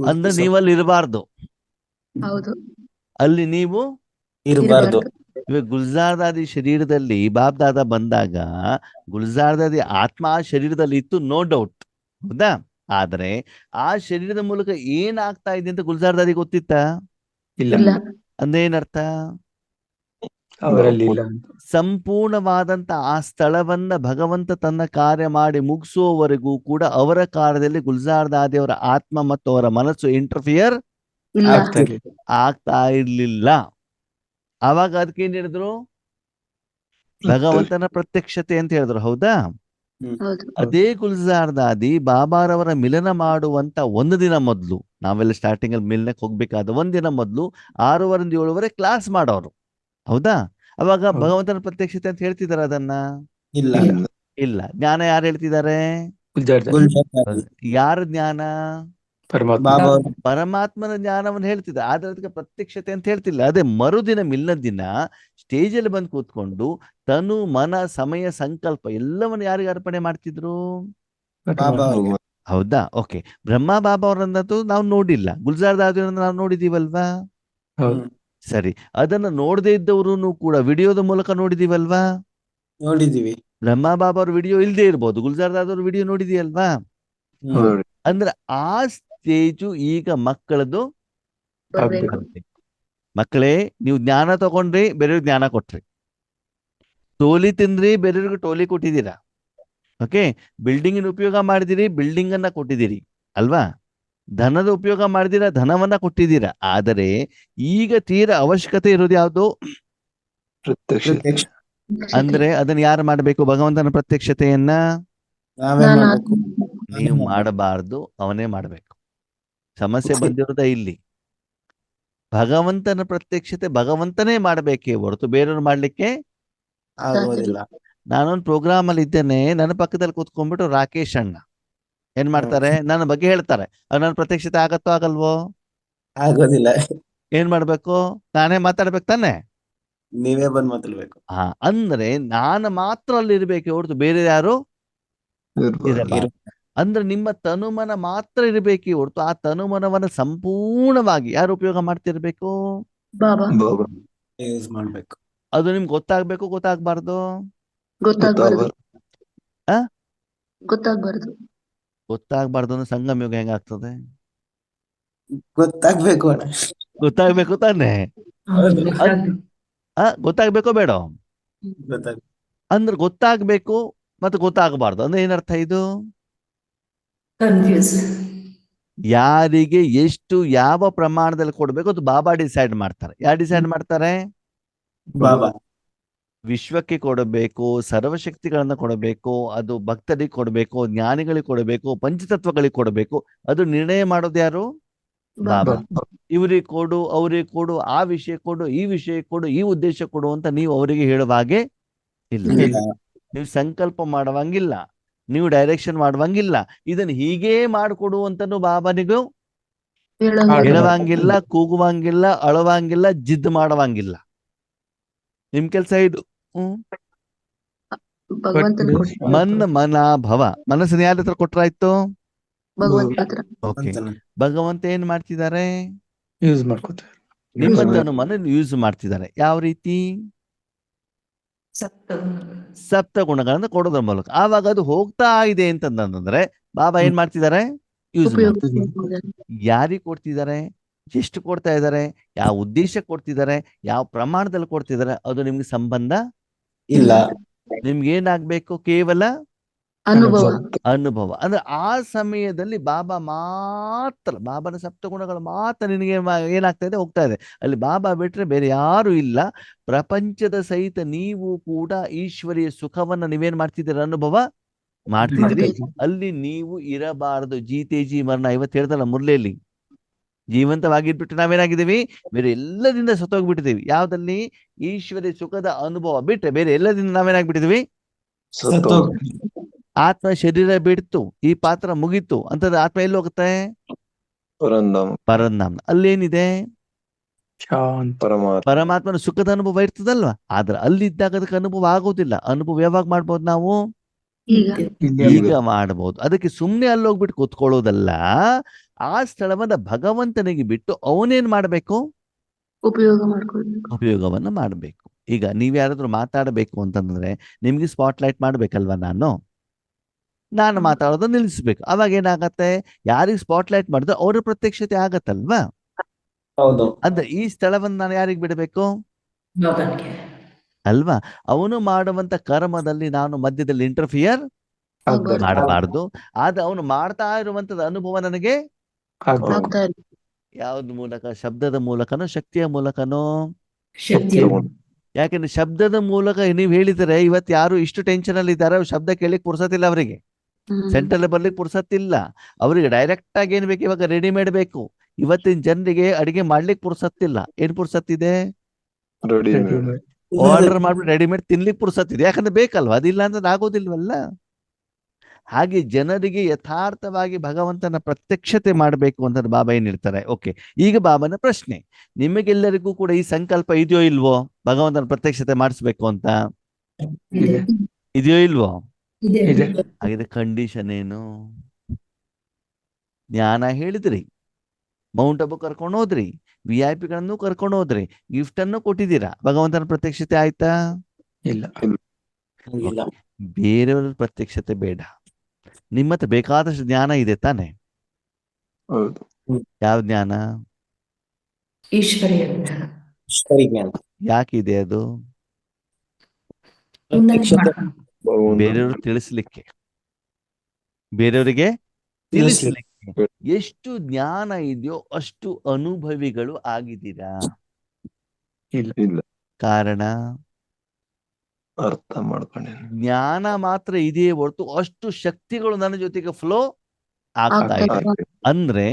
ಅಂದ್ರೆ ನೀವಲ್ಲಿ ಇರಬಾರ್ದು, ಹೌದು, ಅಲ್ಲಿ ನೀವು ಇರಬಾರ್ದು. ಇವಾಗ ಗುಲ್ಜಾರ್ದಾದಿ ಶರೀರದಲ್ಲಿ ಬಾಬ್ದಾದ ಬಂದಾಗ ಗುಲ್ಜಾರ್ದಾದಿ ಆತ್ಮ ಆ ಶರೀರದಲ್ಲಿ ಇತ್ತು, ನೋ ಡೌಟ್, ಹೌದಾ? ಆದ್ರೆ ಆ ಶರೀರದ ಮೂಲಕ ಏನಾಗ್ತಾ ಇದೆ ಅಂತ ಗುಲ್ಜಾರ್ದಾದಿ ಗೊತ್ತಿತ್ತ? ಇಲ್ಲ, ಇಲ್ಲ, ಅಂದೇನರ್ಥ? ಅವರಲ್ಲಿ ಇಲ್ಲ ಅಂತ. ಸಂಪೂರ್ಣವಾದಂತ ಆ ಸ್ಥಳವನ್ನ ಭಗವಂತ ತನ್ನ ಕಾರ್ಯ ಮಾಡಿ ಮುಗಿಸುವವರೆಗೂ ಕೂಡ ಅವರ ಕಾರ್ಯದಲ್ಲಿ ಗುಲ್ಜಾರ್ದಾದಿ ಅವರ ಆತ್ಮ ಮತ್ತು ಅವರ ಮನಸ್ಸು ಇಂಟರ್ಫಿಯರ್ ಇಲ್ಲ, ಆಗ್ತಾ ಇರ್ಲಿಲ್ಲ. ಆಗ್ತಾ ಇರ್ಲಿಲ್ಲ. ಅವಾಗ ಅದಕ್ಕೆ ಏನ್ ಹೇಳಿದ್ರು? ಭಗವಂತನ ಪ್ರತ್ಯಕ್ಷತೆ ಅಂತ ಹೇಳಿದ್ರು, ಹೌದಾ? ಹೌದು, ಅದೇ ಗುಲ್ಜಾರ್ದಾದಿ ಬಾಬಾರವರ ಮಿಲನ ಮಾಡುವಂತ ಒಂದು ದಿನ ಮೊದಲು, ನಾವೆಲ್ಲ ಸ್ಟಾರ್ಟಿಂಗ್ ಅಲ್ಲಿ ಮಿಲನಕ್ಕೆ ಹೋಗ್ಬೇಕಾದ ಒಂದಿನ ಮೊದಲು 6:30 7:30 ಕ್ಲಾಸ್ ಮಾಡೋರು, ಹೌದಾ? ಅವಾಗ ಹೌದು. ಭಗವಂತನ ಪ್ರತ್ಯಕ್ಷತೆ ಅಂತ ಹೇಳ್ತಿದಾರ ಅದನ್ನ? ಇಲ್ಲ. ಇಲ್ಲ. ಜ್ಞಾನ ಯಾರು ಹೇಳ್ತಿದ್ದಾರೆ? ಗುಲ್ಜಾರ್ದಾದಿ, ಗುಲ್ಜಾರ್ದಾದಿ. ಯಾರ ಜ್ಞಾನ? ಪರಮಾತ್ಮ. ಬಾಬಾ ಅವ್ರು ಪರಮಾತ್ಮನ ಜ್ಞಾನವನ್ನು ಹೇಳ್ತಿದ್ದ, ಆದ್ರೆ ಅದಕ್ಕೆ ಪ್ರತ್ಯಕ್ಷತೆ ಅಂತ ಹೇಳ್ತಿಲ್ಲ. ಅದೇ ಮರುದಿನ ಮಿಲನ ದಿನ ಸ್ಟೇಜಲ್ಲಿ ಬಂದು ಕೂತ್ಕೊಂಡು ತನು ಮನ ಸಮಯ ಸಂಕಲ್ಪ ಎಲ್ಲವನ್ನು ಯಾರಿಗೆ ಅರ್ಪಣೆ ಮಾಡ್ತಿದ್ರು? ಬಾಬಾ ಅವ್ರಿಗೆ. ಹೌದಾ? ಓಕೆ. ಬ್ರಹ್ಮ ಬಾಬಾ ಅವರನ್ನಂತೂ ನಾವು ನೋಡಿಲ್ಲ, ಗುಲ್ಜಾರ್ದಾದಿ ನಾವು ನೋಡಿದೀವಲ್ವಾ? ಹೌದು. ಸರಿ, ಅದನ್ನ ನೋಡದೇ ಇದ್ದವರು ಕೂಡ ವಿಡಿಯೋದ ಮೂಲಕ ನೋಡಿದೀವಲ್ವಾ? ನೋಡಿದೀವಿ. ಬ್ರಹ್ಮ ಬಾಬಾ ಅವ್ರ ವಿಡಿಯೋ ಇಲ್ದೇ ಇರ್ಬೋದು, ಗುಲ್ಜಾರ್ದಾದ್ ಅವ್ರ ವಿಡಿಯೋ ನೋಡಿದೀಯಲ್ವಾ? ಹೌದು. ಅಂದ್ರೆ ಆ ಸ್ಟೇಜು ಈಗ ಮಕ್ಕಳದು ಬರ್ಬೇಕು. ಬರ್ಬೇಕು. ಮಕ್ಕಳೇ, ನೀವು ಜ್ಞಾನ ತಗೊಂಡ್ರಿ, ಬೇರೆಯವ್ರಿಗೆ ಜ್ಞಾನ ಕೊಟ್ರಿ. ಟೋಲಿ ತಿಂದ್ರಿ, ಬೇರೆಯವ್ರಿಗೆ ಟೋಲಿ ಕೊಟ್ಟಿದ್ದೀರಾ. ಓಕೆ. ಬಿಲ್ಡಿಂಗಿನ ಉಪಯೋಗ ಮಾಡಿದಿರಿ, ಬಿಲ್ಡಿಂಗ್ ಅನ್ನ ಕೊಟ್ಟಿದ್ದೀರಿ ಅಲ್ವಾ? ಧನದ ಉಪಯೋಗ ಮಾಡಿದಿರ, ಧನವನ್ನ ಕೊಟ್ಟಿದ್ದೀರಾ. ಆದರೆ ಈಗ ತೀರ ಅವಶ್ಯಕತೆ ಇರೋದು ಯಾವುದು? ಪ್ರತ್ಯಕ್ಷ ಅಂದ್ರೆ ಅದನ್ನ ಯಾರು ಮಾಡಬೇಕು? ಭಗವಂತನ ಪ್ರತ್ಯಕ್ಷತೆಯನ್ನ ನಾವೇ ನಾನು ಮಾಡ್ಬೇಕು. ನೀವು ಮಾಡಬಾರ್ದು, ಅವನೇ ಮಾಡಬೇಕು. ಸಮಸ್ಯೆ ಬಂದಿರೋದ ಇಲ್ಲಿ. ಭಗವಂತನ ಪ್ರತ್ಯಕ್ಷತೆ ಭಗವಂತನೇ ಮಾಡಬೇಕೇ ಹೊರತು ಬೇರೆಯವ್ರು ಮಾಡ್ಲಿಕ್ಕೆ ಆಗೋದಿಲ್ಲ. ನಾನೊಂದು ಪ್ರೋಗ್ರಾಮ್ ಅಲ್ಲಿ ಇದ್ದೇನೆ, ನನ್ನ ಪಕ್ಕದಲ್ಲಿ ಕೂತ್ಕೊಂಡ್ಬಿಟ್ಟು ರಾಕೇಶ್ ಅಣ್ಣ ಏನ್ ಮಾಡ್ತಾರೆ? ನನ್ನ ಬಗ್ಗೆ ಹೇಳ್ತಾರೆ. ಅದು ನನ್ನ ಪ್ರತ್ಯಕ್ಷತೆ ಆಗತ್ತೋ ಆಗಲ್ವೋ? ಆಗೋದಿಲ್ಲ. ಏನ್ ಮಾಡ್ಬೇಕು? ನಾನೇ ಮಾತಾಡ್ಬೇಕು ತಾನೆ? ನೀವೇ ಬಂದ್ ಮಾತಾಡ್ಬೇಕು. ಅಂದ್ರೆ ನಾನು ಮಾತ್ರ ಅಲ್ಲಿ ಇರ್ಬೇಕೆ ಹೊರತು ಬೇರೆ ಯಾರು ಇರಬಾರ್ದು. ಅಂದ್ರೆ ನಿಮ್ಮ ತನುಮನ ಮಾತ್ರ ಇರಬೇಕೆ ಹೊರತು ಆ ತನುಮನವನ್ನ ಸಂಪೂರ್ಣವಾಗಿ ಯಾರು ಉಪಯೋಗ ಮಾಡ್ತಿರ್ಬೇಕು? ಬಾಬಾ ಯೂಸ್ ಮಾಡ್ಬೇಕು. ಅದು ನಿಮ್ಗೆ ಗೊತ್ತಾಗ್ಬೇಕು, ಗೊತ್ತಾಗ್ಬಾರ್ದು? ಗೊತ್ತಾಗ್ಬಾರ್ದು, ಆ ಗೊತ್ತಾಗ್ಬಾರ್ದು. ಗೊತ್ತಾಗ್ಬಾರ್ದು ಅಂದ್ರೆ ಸಂಗಮ ಯೋಗ ಹೆಂಗಾಗ್ತದೆ? ಗೊತ್ತಾಗ್ಬೇಕು ಅಣ್ಣ. ಗೊತ್ತಾಗ್ಬೇಕು ತಾನೆ? ಹೌದು. ಗೊತ್ತಾಗ್ಬೇಕೋ ಬೇಡ? ಗೊತ್ತಾಗ್ ಅಂದ್ರೆ ಗೊತ್ತಾಗ್ಬೇಕು ಮತ್ತೆ ಗೊತ್ತಾಗಬಾರ್ದು ಅಂದ್ರೆ ಏನರ್ಥ ಇದು? ಕನ್ಫ್ಯೂಸ್. ಯಾರಿಗೆ ಎಷ್ಟು ಯಾವ ಪ್ರಮಾಣದಲ್ಲಿ ಕೊಡ್ಬೇಕು ಅದು ಬಾಬಾ ಡಿಸೈಡ್ ಮಾಡ್ತಾರೆ. ಯಾರು ಡಿಸೈಡ್ ಮಾಡ್ತಾರೆ? ಬಾಬಾ. ವಿಶ್ವಕ್ಕೆ ಕೊಡಬೇಕು, ಸರ್ವಶಕ್ತಿಗಳನ್ನ ಕೊಡಬೇಕು, ಅದು ಭಕ್ತರಿಗೆ ಕೊಡಬೇಕು, ಜ್ಞಾನಿಗಳಿಗೆ ಕೊಡಬೇಕು, ಪಂಚತತ್ವಗಳಿಗೆ ಕೊಡಬೇಕು, ಅದು ನಿರ್ಣಯ ಮಾಡೋದು ಯಾರು? ಬಾಬಾ. ಇವ್ರಿಗೆ ಕೊಡು, ಅವ್ರಿಗೆ ಕೊಡು, ಆ ವಿಷಯ ಕೊಡು, ಈ ವಿಷಯ ಕೊಡು, ಈ ಉದ್ದೇಶ ಕೊಡು ಅಂತ ನೀವು ಅವರಿಗೆ ಹೇಳುವ ಹಾಗೆ ಇಲ್ಲ. ಇಲ್ಲ. ನೀವು ಸಂಕಲ್ಪ ಮಾಡುವಂಗಿಲ್ಲ, ನೀವು ಡೈರೆಕ್ಷನ್ ಮಾಡುವಂಗಿಲ್ಲ. ಇದನ್ನ ಹೀಗೇ ಮಾಡಿಕೊಡು ಅಂತನೂ ಬಾಬನಿಗೂ ಹೇಳುವಂಗಿಲ್ಲ, ಕೂಗುವಂಗಿಲ್ಲ, ಅಳುವಂಗಿಲ್ಲ, ಜಿದ್ದು ಮಾಡುವಂಗಿಲ್ಲ. ನಿಮ್ ಕೆಲ್ಸ ಇದು. ಭಗವಂತನ ಮನ್ ಮನಾಭವ, ಮನಸ್ಸನ್ನ ಯಾರ ಹತ್ರ ಕೊಟ್ರಾಯ್ತು? ಭಗವಂತ ಹತ್ರ. ಓಕೆ. ಭಗವಂತ ಏನ್ ಮಾಡ್ತಿದ್ದಾರೆ? ಯೂಸ್ ಮಾಡ್ಕೋತಾರೆ. ನಿಮ್ಮ ತನುಮನ ಯೂಸ್ ಮಾಡ್ತಿದ್ದಾರೆ. ಯಾವ ರೀತಿ? ಸಪ್ತ ಗುಣಗಳನ್ನ ಕೊಡೋದ್ರ ಮೂಲಕ. ಆವಾಗ ಅದು ಹೋಗ್ತಾ ಇದೆ ಅಂತಂದ್ರೆ ಬಾಬಾ ಏನ್ ಮಾಡ್ತಿದ್ದಾರೆ? ಯೂಸ್ ಮಾಡ್ತಿದ್ದಾರೆ. ಯಾರಿಗೆ ಕೊಡ್ತಿದ್ದಾರೆ? ಎಷ್ಟು ಕೊಡ್ತಾ ಇದ್ದಾರೆ? ಯಾವ ಉದ್ದೇಶ ಕೊಡ್ತಿದ್ದಾರೆ? ಯಾವ ಪ್ರಮಾಣದಲ್ಲಿ ಕೊಡ್ತಿದ್ದಾರೆ? ಅದು ನಿಮ್ಗೆ ಸಂಬಂಧ ಇಲ್ಲ. ನಿಮ್ಗೆ ಏನಾಗ್ಬೇಕು? ಕೇವಲ ಅನುಭವ. ಅನುಭವ. ಅಂದ್ರೆ ಆ ಸಮಯದಲ್ಲಿ ಬಾಬಾ ಮಾತ್ರ, ಬಾಬಾನ ಸಪ್ತಗುಣಗಳು ಮಾತ್ರ ನಿನಗೆ ಏನಾಗ್ತಾ ಇದೆ? ಹೋಗ್ತಾ ಇದೆ. ಅಲ್ಲಿ ಬಾಬಾ ಬಿಟ್ರೆ ಬೇರೆ ಯಾರು ಇಲ್ಲ. ಪ್ರಪಂಚದ ಸಹಿತ ನೀವು ಕೂಡ ಈಶ್ವರಿಯ ಸುಖವನ್ನ ನೀವೇನ್ ಮಾಡ್ತಿದ್ದೀರ? ಅನುಭವ ಮಾಡ್ತಿದ್ರಿ. ಅಲ್ಲಿ ನೀವು ಇರಬಾರದು. ಜೀತೇಜಿ ಮರಣ ಇವತ್ತು ಹೇಳ್ದಲ್ಲ ಮುರ್ಲೆಯಲ್ಲಿ, ಜೀವಂತವಾಗಿದ್ಬಿಟ್ಟು ನಾವೇನಾಗಿದ್ದೀವಿ? ಬೇರೆ ಎಲ್ಲದಿಂದ ಸತ್ತೋಗ್ಬಿಟ್ಟಿದ್ದೀವಿ. ಯಾವ್ದಲ್ಲಿ? ಈಶ್ವರಿ ಸುಖದ ಅನುಭವ ಬಿಟ್ಟರೆ ಬೇರೆ ಎಲ್ಲದಿಂದ ನಾವೇನಾಗ್ಬಿಟ್ಟಿದೀವಿ? ಆತ್ಮ ಶರೀರ ಬಿಡ್ತು, ಈ ಪಾತ್ರ ಮುಗೀತು ಅಂತಂದ್ರೆ ಆತ್ಮ ಎಲ್ಲಿ ಹೋಗುತ್ತೆ? ಪರಂಧಾಮ. ಅಲ್ಲೇನಿದೆ? ಶಾಂತ ಪರಮಾತ್ಮನ ಸುಖದ ಅನುಭವ ಇರ್ತದಲ್ವಾ? ಆದ್ರೆ ಅಲ್ಲಿದ್ದಾಗ ಅದಕ್ಕೆ ಅನುಭವ ಆಗೋದಿಲ್ಲ. ಅನುಭವ ಯಾವಾಗ ಮಾಡ್ಬೋದು ನಾವು? ಈಗ ಈಗ ಮಾಡಬಹುದು. ಅದಕ್ಕೆ ಸುಮ್ಮನೆ ಅಲ್ಲಿ ಹೋಗ್ಬಿಟ್ಟು ಕೂತ್ಕೊಳ್ಳೋದಲ್ಲ, ಆ ಸ್ಥಳವನ್ನ ಭಗವಂತನಿಗೆ ಬಿಟ್ಟು ಅವನೇನ್ ಮಾಡ್ಬೇಕು? ಉಪಯೋಗ ಮಾಡ್ಕೊಳ್ಬೇಕು. ಉಪಯೋಗವನ್ನ ಮಾಡ್ಬೇಕು. ಈಗ ನೀವ್ ಯಾರಾದ್ರೂ ಮಾತಾಡಬೇಕು ಅಂತಂದ್ರೆ ನಿಮ್ಗೆ ಸ್ಪಾಟ್ಲೈಟ್ ಮಾಡ್ಬೇಕಲ್ವಾ? ನಾನು ಮಾತಾಡೋದು ನಿಲ್ಲಿಸ್ಬೇಕು. ಅವಾಗ ಏನಾಗತ್ತೆ? ಯಾರಿಗೆ ಸ್ಪಾಟ್ಲೈಟ್ ಮಾಡಿದ್ರೆ ಅವ್ರ ಪ್ರತ್ಯಕ್ಷತೆ ಆಗತ್ತಲ್ವಾ? ಹೌದು. ಅಂದ್ರೆ ಈ ಸ್ಥಳವನ್ನ ನಾನು ಯಾರಿಗೆ ಬಿಡಬೇಕು ಮಗನಿಗೆ ಅಲ್ವಾ? ಅವನು ಮಾಡುವಂತ ಕರ್ಮದಲ್ಲಿ ನಾನು ಮಧ್ಯದಲ್ಲಿ ಇಂಟರ್ಫಿಯರ್ ಆಗ್ಬಾರ್ದು. ಮಾಡಬಾರ್ದು. ಆದ್ರೆ ಅವನು ಮಾಡ್ತಾ ಇರುವಂತದ ಅನುಭವ ನನಗೆ ಆಗ್ಬಾರ್ದು. ಆಗ್ತಾ ಇಲ್ಲ. ಯಾವ್ದು ಮೂಲಕ? ಶಬ್ದದ ಮೂಲಕನೋ ಶಕ್ತಿಯ ಮೂಲಕನೋ? ಶಕ್ತಿಯ ಯಾಕಂದ್ರೆ ಶಬ್ದದ ಮೂಲಕ ನೀವು ಹೇಳಿದರೆ ಇವತ್ತು ಯಾರು ಇಷ್ಟು ಟೆನ್ಷನ್ ಅಲ್ಲಿ ಇದ್ದಾರೆ, ಶಬ್ದ ಕೇಳಿಕ್ ಪುರ್ಸತ್ತಿಲ್ಲ ಅವರಿಗೆ, ಸೆಂಟ್ರಲ್ ಬರ್ಲಿಕ್ಕೆ ಪುರ್ಸತ್ತಿಲ್ಲ ಅವರಿಗೆ. ಡೈರೆಕ್ಟ್ ಆಗಿ ಏನ್ ಬೇಕು ಇವಾಗ? ರೆಡಿಮೇಡ್ ಬೇಕು. ಇವತ್ತಿನ ಜನರಿಗೆ ಅಡಿಗೆ ಮಾಡ್ಲಿಕ್ಕೆ ಪುರ್ಸತ್ತಿಲ್ಲ. ಏನ್ ಪುರ್ಸತ್ತಿದೆ? ಆರ್ಡರ್ ಮಾಡ್ಬಿಟ್ಟು ರೆಡಿಮೇಡ್ ತಿನ್ಲಿಕ್ಕೆ ಪುರ್ಸತ್ತಿದೆ. ಯಾಕಂದ್ರೆ ಬೇಕಲ್ವಾ? ಅದಿಲ್ಲ ಅಂದ್ರೆ ಆಗೋದಿಲ್ವಲ್ಲ. ಹಾಗೆ ಜನರಿಗೆ ಯಥಾರ್ಥವಾಗಿ ಭಗವಂತನ ಪ್ರತ್ಯಕ್ಷತೆ ಮಾಡಬೇಕು ಅಂತ ಬಾಬಾ ಏನ್ ಹೇಳ್ತಾರೆ. ಓಕೆ, ಈಗ ಬಾಬಾನ ಪ್ರಶ್ನೆ, ನಿಮಗೆಲ್ಲರಿಗೂ ಕೂಡ ಈ ಸಂಕಲ್ಪ ಇದೆಯೋ ಇಲ್ವೋ ಭಗವಂತನ ಪ್ರತ್ಯಕ್ಷತೆ ಮಾಡಿಸ್ಬೇಕು ಅಂತ? ಇದೆ. ಇದೆಯೋ ಇಲ್ವೋ? ಇದೆ ಇದೆ. ಹಾಗಿದ್ರೆ ಕಂಡೀಷನ್ ಏನು? ಜ್ಞಾನ ಹೇಳಿದ್ರಿ, ಮೌಂಟ್ ಅಬು ಕರ್ಕೊಂಡು ಹೋದ್ರಿ, VIP ಗಳನ್ನು ಕರ್ಕೊಂಡು ಹೋದ್ರಿ, ಗಿಫ್ಟ್ ಅನ್ನು ಕೊಟ್ಟಿದ್ದೀರಾ, ಭಗವಂತನ ಪ್ರತ್ಯಕ್ಷತೆ ಆಯ್ತಾ? ಇಲ್ಲ. ಇಲ್ಲ. ಬೇರೆಯವರ ಪ್ರತ್ಯಕ್ಷತೆ ಬೇಡ. ನಿಮ್ಮ ಹತ್ರ ಬೇಕಾದಷ್ಟು ಜ್ಞಾನ ಇದೆ ತಾನೆ? ಯಾವ ಜ್ಞಾನ? ಈಶ್ವರಿಯ ಜ್ಞಾನ. ಸರಿ ಜ್ಞಾನ. ಯಾಕಿದೆ ಅದು? ಪ್ರತ್ಯಕ್ಷತೆ ಬೇರೆಯವರು ತಿಳಿಸ್ಲಿಕ್ಕೆ, ಬೇರೆಯವರಿಗೆ ತಿಳಿಸ್ಲಿಕ್ಕೆ. ಎಷ್ಟು ಜ್ಞಾನ ಇದೆಯೋ ಅಷ್ಟು ಅನುಭವಿಗಳು ಆಗಿದ್ದೀರಾ. ಇಲ್ಲ. ಕಾರಣ ಅರ್ಥ ಮಾಡ್ಕೊಂಡೆ. ಜ್ಞಾನ ಮಾತ್ರ ಇದೆಯೇ ಹೊರತು ಅಷ್ಟು ಶಕ್ತಿಗಳು ನನ್ನ ಜೊತೆಗೆ ಫ್ಲೋ ಆಗ್ತಾ ಇದೆ. ಅಂದ್ರೆ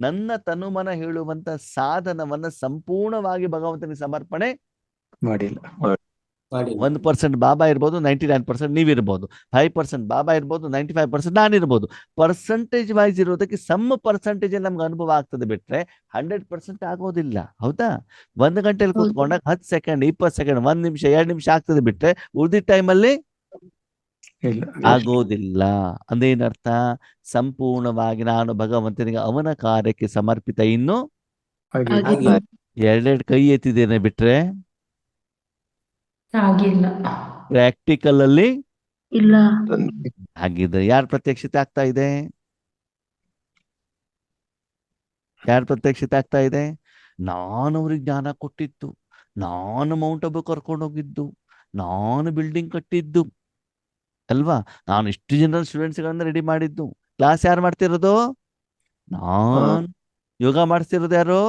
ನನ್ನ ತನುಮನ ಹೇಳುವಂತ ಸಾಧನವನ್ನ ಸಂಪೂರ್ಣವಾಗಿ ಭಗವಂತನಿಗೆ ಸಮರ್ಪಣೆ ಮಾಡಿಲ್ಲ. ಮಾಡಿ 1% ಬಾಬಾ ಇರ್ಬೋದು, 99% ನೀವಿರ್ಬೋದು, 5% ಬಾಬಾ ಇರ್ಬೋದು, 95% ನಾನಿರ್ಬೋದು. ಪರ್ಸೆಂಟೇಜ್ ವೈಸ್ ಇರೋದಕ್ಕೆ ಸಮ್ ಪರ್ಸೆಂಟೇಜ್ ನಮ್ಗೆ ಅನುಭವ ಆಗ್ತದೆ ಬಿಟ್ರೆ 100% ಆಗೋದಿಲ್ಲ. ಹೌದಾ? 1 ಗಂಟೆಯಲ್ಲಿ ಕೂತ್ಕೊಂಡಾಗ 10 ಸೆಕೆಂಡ್, 20 ಸೆಕೆಂಡ್, 1 ನಿಮಿಷ, 2 ನಿಮಿಷ ಆಗ್ತದೆ ಬಿಟ್ರೆ ಉಳಿದ ಟೈಮಲ್ಲಿ ಇಲ್ಲ. ಆಗೋದಿಲ್ಲ. ಅಂದೇನರ್ಥ? ಸಂಪೂರ್ಣವಾಗಿ ನಾನು ಭಗವಂತನಿಗೆ ಅವನ ಕಾರ್ಯಕ್ಕೆ ಸಮರ್ಪಿತ. ಇನ್ನು ಆಗಿಲ್ಲ. ಎರಡೆರಡು ಕೈ ಎತ್ತಿದ್ದೇನೆ ಬಿಟ್ರೆ ಆಗಿಲ್ಲ. ಪ್ರಾಕ್ಟಿಕಲ್ ಅಲ್ಲಿ ಇಲ್ಲ. ಹಾಗಿದ್ರೆ ಯಾರ ಪ್ರತ್ಯಕ್ಷತೆ ಆಗ್ತಾ ಇದೆ? ಯಾರ ಪ್ರತ್ಯಕ್ಷತೆ ಆಗ್ತಾ ಇದೆ? ನಾನು ಅವ್ರಿಗೆ ಜ್ಞಾನ ಕೊಟ್ಟಿದ್ದು, ನಾನು ಮೌಂಟ್ ಅಬು ಕರ್ಕೊಂಡು ಹೋಗಿದ್ದು, ನಾನು ಬಿಲ್ಡಿಂಗ್ ಕಟ್ಟಿದ್ದು ಅಲ್ವಾ? ನಾನು ಇಷ್ಟು ಜನ ಸ್ಟೂಡೆಂಟ್ಸ್ಗಳನ್ನ ರೆಡಿ ಮಾಡಿದ್ದು. ಕ್ಲಾಸ್ ಯಾರು ಮಾಡ್ತಿರೋದು? ನಾನು. ಯೋಗ ಮಾಡಿಸ್ತಿರೋದು ಯಾರು?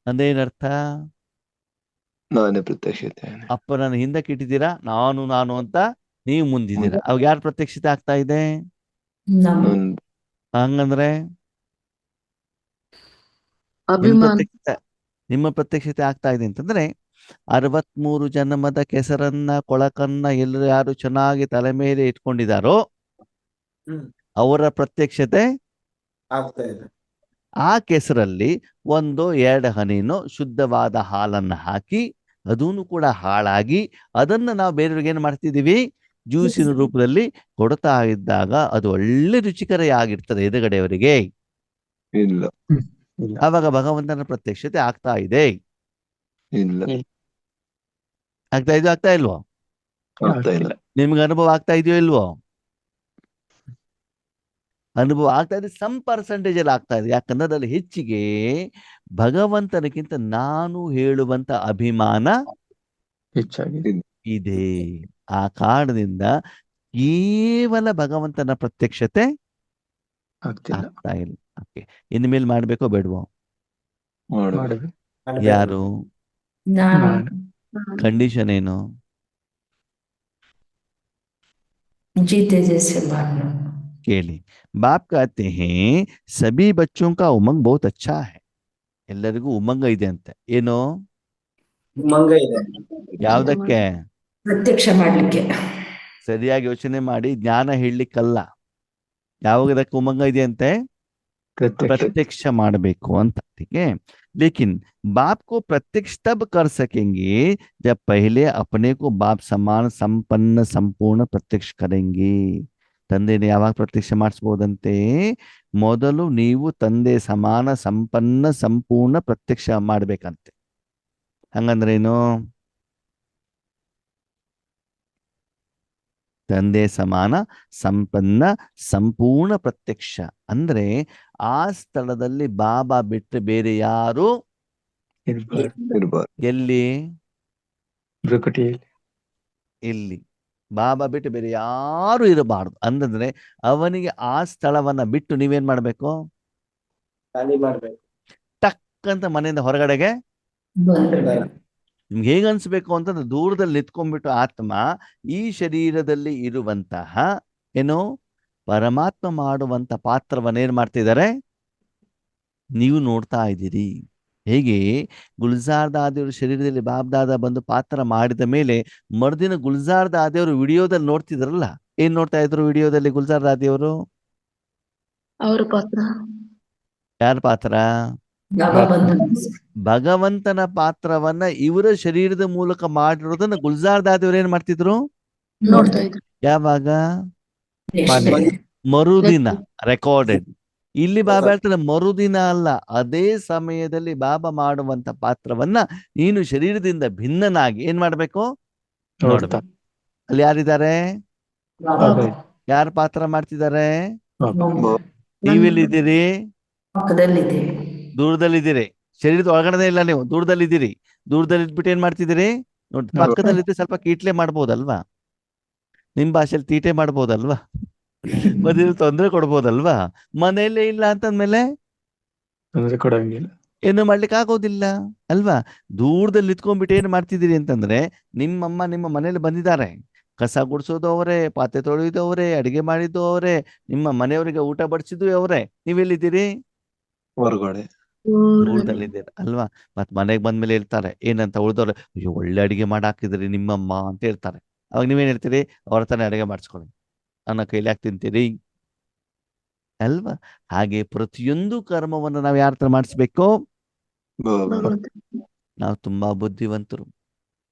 ಅಂದೇನರ್ಥ? ನಾನೇ ಪ್ರತ್ಯಕ್ಷತೆ. ಅಪ್ಪ ನಾನು ಹಿಂದಕ್ಕೆ ಇಟ್ಟಿದ್ದೀರಾ, ನಾನು ಅಂತ ನೀವು ಮುಂದಿದ್ದೀರಾ. ಅವಾಗ ಯಾರ ಪ್ರತ್ಯಕ್ಷತೆ ಆಗ್ತಾ ಇದೆ? ನಮ್ಮ ಹಂಗಂದ್ರೆ ಅಭಿಮಾನ. ನಿಮ್ಮ ಪ್ರತ್ಯಕ್ಷತೆ ಆಗ್ತಾ ಇದೆ ಅಂತಂದ್ರೆ 63 ಜನ್ಮದ ಕೆಸರನ್ನ ಕೊಳಕನ್ನ ಎಲ್ಲರೂ ಯಾರು ಚೆನ್ನಾಗಿ ತಲೆ ಮೇಲೆ ಇಟ್ಕೊಂಡಿದಾರೋ ಅವರ ಪ್ರತ್ಯಕ್ಷತೆ ಆಗ್ತಾ ಇದೆ. ಆ ಕೆಸರಲ್ಲಿ 1-2 ಹನಿನೋ ಶುದ್ಧವಾದ ಹಾಲನ್ನ ಹಾಕಿ ಅದನ್ನು ಕೂಡ ಹಾಳಾಗಿ ಅದನ್ನ ನಾವು ಬೇರೆಯವ್ರಿಗೆ ಏನ್ ಮಾಡ್ತಿದೀವಿ? ಜ್ಯೂಸಿನ ರೂಪದಲ್ಲಿ ಕೊಡ್ತಾ ಇದ್ದಾಗ ಅದು ಒಳ್ಳೆ ರುಚಿಕರ ಎದುರುಗಡೆಯವರಿಗೆ. ಇಲ್ಲ. ಆವಾಗ ಭಗವಂತನ ಪ್ರತ್ಯಕ್ಷತೆ ಆಗ್ತಾ ಇದೆ. ಇಲ್ಲ. ಆಗ್ತಾ ಇಲ್ವೋ? ಆಗ್ತಾ ಇಲ್ಲ. ನಿಮ್ಗೆ ಅನುಭವ ಆಗ್ತಾ ಇದೆಯೋ ಇಲ್ವೋ? ಅನುಭವ ಆಗ್ತಾ ಇದೆ. ಸಮ್ ಪರ್ಸೆಂಟೇಜ್ ಅಲ್ಲಿ ಆಗ್ತಾ ಇದೆ. ಯಾಕಂದ್ರೆ ಅದ್ರಲ್ಲಿ ಹೆಚ್ಚಿಗೆ ಭಗವಂತನಕ್ಕಿಂತ ನಾನು ಹೇಳುವಂತ ಅಭಿಮಾನ ಹೆಚ್ಚಾಗಿದೆ. ಇದೆ. ಆ ಕಾರಣದಿಂದ ಕೇವಲ ಭಗವಂತನ ಪ್ರತ್ಯಕ್ಷತೆ ಆಗ್ತಿಲ್ಲ. ಆಗ್ತಾ ಇಲ್ಲ. ಓಕೆ, ಇನ್ನು ಮೇಲೆ ಮಾಡ್ಬೇಕೋ ಬೇಡವೋ? ಮಾಡಬೇಕು. ಯಾರು? ನಾನು ಕಂಡೀಷನ್ ಏನು? जीते जैसे मानना. ಕೇಳಿ बाप कहते हैं सभी बच्चों का उमंग बहुत अच्छा है ಎಲ್ಲರಿಗೂ ಉಮಂಗ ಇದೆ ಅಂತೆ ಏನು ಉಮಂಗ ಇದೆ. ಯಾವ್ದಕ್ಕೆ ಪ್ರತ್ಯಕ್ಷ ಮಾಡ್ಲಿಕ್ಕೆ. ಸರಿಯಾಗಿ ಯೋಚನೆ ಮಾಡಿ ಜ್ಞಾನ ಹೇಳಲಿಕ್ಕಲ್ಲ ಯಾವಾಗದಕ್ಕೆ ಉಮಂಗ ಇದೆ ಅಂತೆ प्रत्यक्ष ಮಾಡಬೇಕು ಅಂತ ठीक है लेकिन बाप को प्रत्यक्ष तब कर सकेंगे जब पहले अपने को बाप समान संपन्न संपूर्ण प्रत्यक्ष करेंगे ತಂದೆನ ಯಾವಾಗ ಪ್ರತ್ಯಕ್ಷ ಮಾಡಿಸಬಹುದಂತೆ ಮೊದಲು ನೀವು ತಂದೆ ಸಮಾನ ಸಂಪನ್ನ ಸಂಪೂರ್ಣ ಪ್ರತ್ಯಕ್ಷ ಮಾಡ್ಬೇಕಂತೆ ಹಂಗಂದ್ರೇನು ತಂದೆ ಸಮಾನ ಸಂಪನ್ನ ಸಂಪೂರ್ಣ ಪ್ರತ್ಯಕ್ಷ ಅಂದ್ರೆ ಆ ಸ್ಥಳದಲ್ಲಿ ಬಾಬಾ ಬಿಟ್ಟು ಬೇರೆ ಯಾರು ಇರ್ಬಾರ್ದು. ಎಲ್ಲಿ ಭ್ರುಕುಟಿಯಲ್ಲಿ ಇಲ್ಲಿ ಬಾಬಾ ಬಿಟ್ಟು ಬೇರೆ ಯಾರು ಇರಬಾರ್ದು ಅಂತಂದ್ರೆ ಅವನಿಗೆ ಆ ಸ್ಥಳವನ್ನ ಬಿಟ್ಟು ನೀವೇನ್ ಮಾಡ್ಬೇಕು ಖಾಲಿ ಮಾಡ್ಬೇಕು. ಟಕ್ ಅಂತ ಮನೆಯಿಂದ ಹೊರಗಡೆಗೆ ಬಂದ್ಬಿಡ್ಬೇಕು. ನಿಮ್ಗೆ ಹೇಗ ಅನ್ಸ್ಬೇಕು ಅಂತಂದ್ರೆ ದೂರದಲ್ಲಿ ನಿಂತ್ಕೊಂಡ್ಬಿಟ್ಟು ಆತ್ಮ ಈ ಶರೀರದಲ್ಲಿ ಇರುವಂತಹ ಏನು ಪರಮಾತ್ಮ ಮಾಡುವಂತ ಪಾತ್ರವನ್ನೇನ್ ಮಾಡ್ತಿದ್ದಾರೆ ನೀವು ನೋಡ್ತಾ ಇದ್ದೀರಿ ಹೇಗೆ ಗುಲ್ಜಾರ್ ದಾದಿಯವರು ಶರೀರದಲ್ಲಿ ಬಾಬ್ದಾದ ಬಂದು ಪಾತ್ರ ಮಾಡಿದ ಮೇಲೆ ಮರುದಿನ ಗುಲ್ಜಾರ್ ದಾದಿಯವರು ವಿಡಿಯೋದಲ್ಲಿ ನೋಡ್ತಿದ್ರಲ್ಲ ಏನ್ ನೋಡ್ತಾ ಇದ್ರು ವಿಡಿಯೋದಲ್ಲಿ ಗುಲ್ಜಾರ್ ದಾದಿಯವರು ಅವ್ರ ಪಾತ್ರ ಯಾರ ಪಾತ್ರ ಬಾಬಾ ಬಂದ ಭಗವಂತನ ಪಾತ್ರವನ್ನ ಇವರ ಶರೀರದ ಮೂಲಕ ಮಾಡಿರೋದನ್ನ ಗುಲ್ಜಾರ್ ದಾದಿಯವರು ಏನ್ ಮಾಡ್ತಿದ್ರು ನೋಡ್ತಾ ಇದ್ರು. ಯಾವಾಗ next day. ಮರುದಿನ ರೆಕಾರ್ಡೆಡ್ ಇಲ್ಲಿ ಬಾಬಾ ಹೇಳ್ತಾರೆ ಮರುದಿನ ಅಲ್ಲ ಅದೇ ಸಮಯದಲ್ಲಿ ಬಾಬಾ ಮಾಡುವಂತ ಪಾತ್ರವನ್ನ ನೀನು ಶರೀರದಿಂದ ಭಿನ್ನನಾಗಿ ಏನ್ ಮಾಡ್ಬೇಕು ನೋಡ್ತಾ ಅಲ್ಲಿ ಯಾರಿದ್ದಾರೆ ಬಾಬಾ ಯಾರ ಪಾತ್ರ ಮಾಡ್ತಿದ್ದಾರೆ ಬಾಬಾ. ನೀವೆಲ್ಲಿದ್ದೀರಿ ಪಕ್ಕದಲ್ಲಿದೆ. ದೂರದಲ್ಲಿದ್ದೀರಿ ಶರೀರದ ಒಳಗಡೆ ಇಲ್ಲ ನೀವು ದೂರದಲ್ಲಿದ್ದೀರಿ ದೂರದಲ್ಲಿ ಇದ್ಬಿಟ್ಟು ಏನ್ ಮಾಡ್ತಿದ್ದೀರಿ ನೋಡಿ ಪಕ್ಕದಲ್ಲಿದ್ದು ಸ್ವಲ್ಪ ಕೀಟ್ಲೆ ಮಾಡ್ಬೋದಲ್ವಾ ನಿಮ್ ಭಾಷೆಯಲ್ಲಿ ತೀಟೆ ಮಾಡ್ಬೋದಲ್ವಾ ಮತ್ತೆ ತೊಂದರೆ ಕೊಡ್ಬೋದಲ್ವಾ ಮನೆಯಲ್ಲೇ ಇಲ್ಲ ಅಂತಂದ್ಮೇಲೆ ತೊಂದ್ರೆ ಕೊಡಂಗಿಲ್ಲ. ಏನು ಮಾಡ್ಲಿಕ್ಕೆ ಆಗೋದಿಲ್ಲ ಅಲ್ವಾ ದೂರದಲ್ಲಿ ನಿಂತ್ಕೊಂಡ್ಬಿಟ್ಟು ಏನ್ ಮಾಡ್ತಿದ್ದೀರಿ ಅಂತಂದ್ರೆ ನಿಮ್ಮಮ್ಮ ನಿಮ್ಮ ಮನೇಲಿ ಬಂದಿದ್ದಾರೆ ಕಸ ಗುಡಿಸೋದು ಅವರೇ ಪಾತ್ರೆ ತೊಳೆಯೋದು ಅವರೇ ಅಡಿಗೆ ಮಾಡಿದ್ದು ಅವರೇ ನಿಮ್ಮ ಮನೆಯವರಿಗೆ ಊಟ ಬಡಿಸಿದ್ದು ಅವರೇ ನೀವೆಲ್ಲಿದ್ದೀರಿ ಹೊರಗಡೆ ದೂರದಲ್ಲಿದ್ದೀರ ಅಲ್ವಾ ಮತ್ ಮನೆಗ್ ಬಂದ್ಮೇಲೆ ಹೇಳ್ತಾರೆ ಏನಂತ ಉಳಿದವ್ರೆ ಅಯ್ಯೋ ಒಳ್ಳೆ ಅಡಿಗೆ ಮಾಡಾಕಿದ್ರಿ ನಿಮ್ಮಮ್ಮ ಅಂತ ಹೇಳ್ತಾರೆ ಅವಾಗ ನೀವೇನ್ ಹೇಳ್ತೀರಿ ಅವ್ರ ತಾನೇ ಅಡಿಗೆ ಮಾಡಿಸ್ಕೊಳ್ಳಿ ನನ್ನ ಕೈಲಿ ಯಾಕೆ ತಿಂತೀರಿ ಅಲ್ವಾ ಹಾಗೆ ಪ್ರತಿಯೊಂದು ಕರ್ಮವನ್ನು ನಾವು ಯಾರ ಹತ್ರ ಮಾಡಿಸ್ಬೇಕು ಬಾಬಾ. ನಾವು ತುಂಬಾ ಬುದ್ಧಿವಂತರು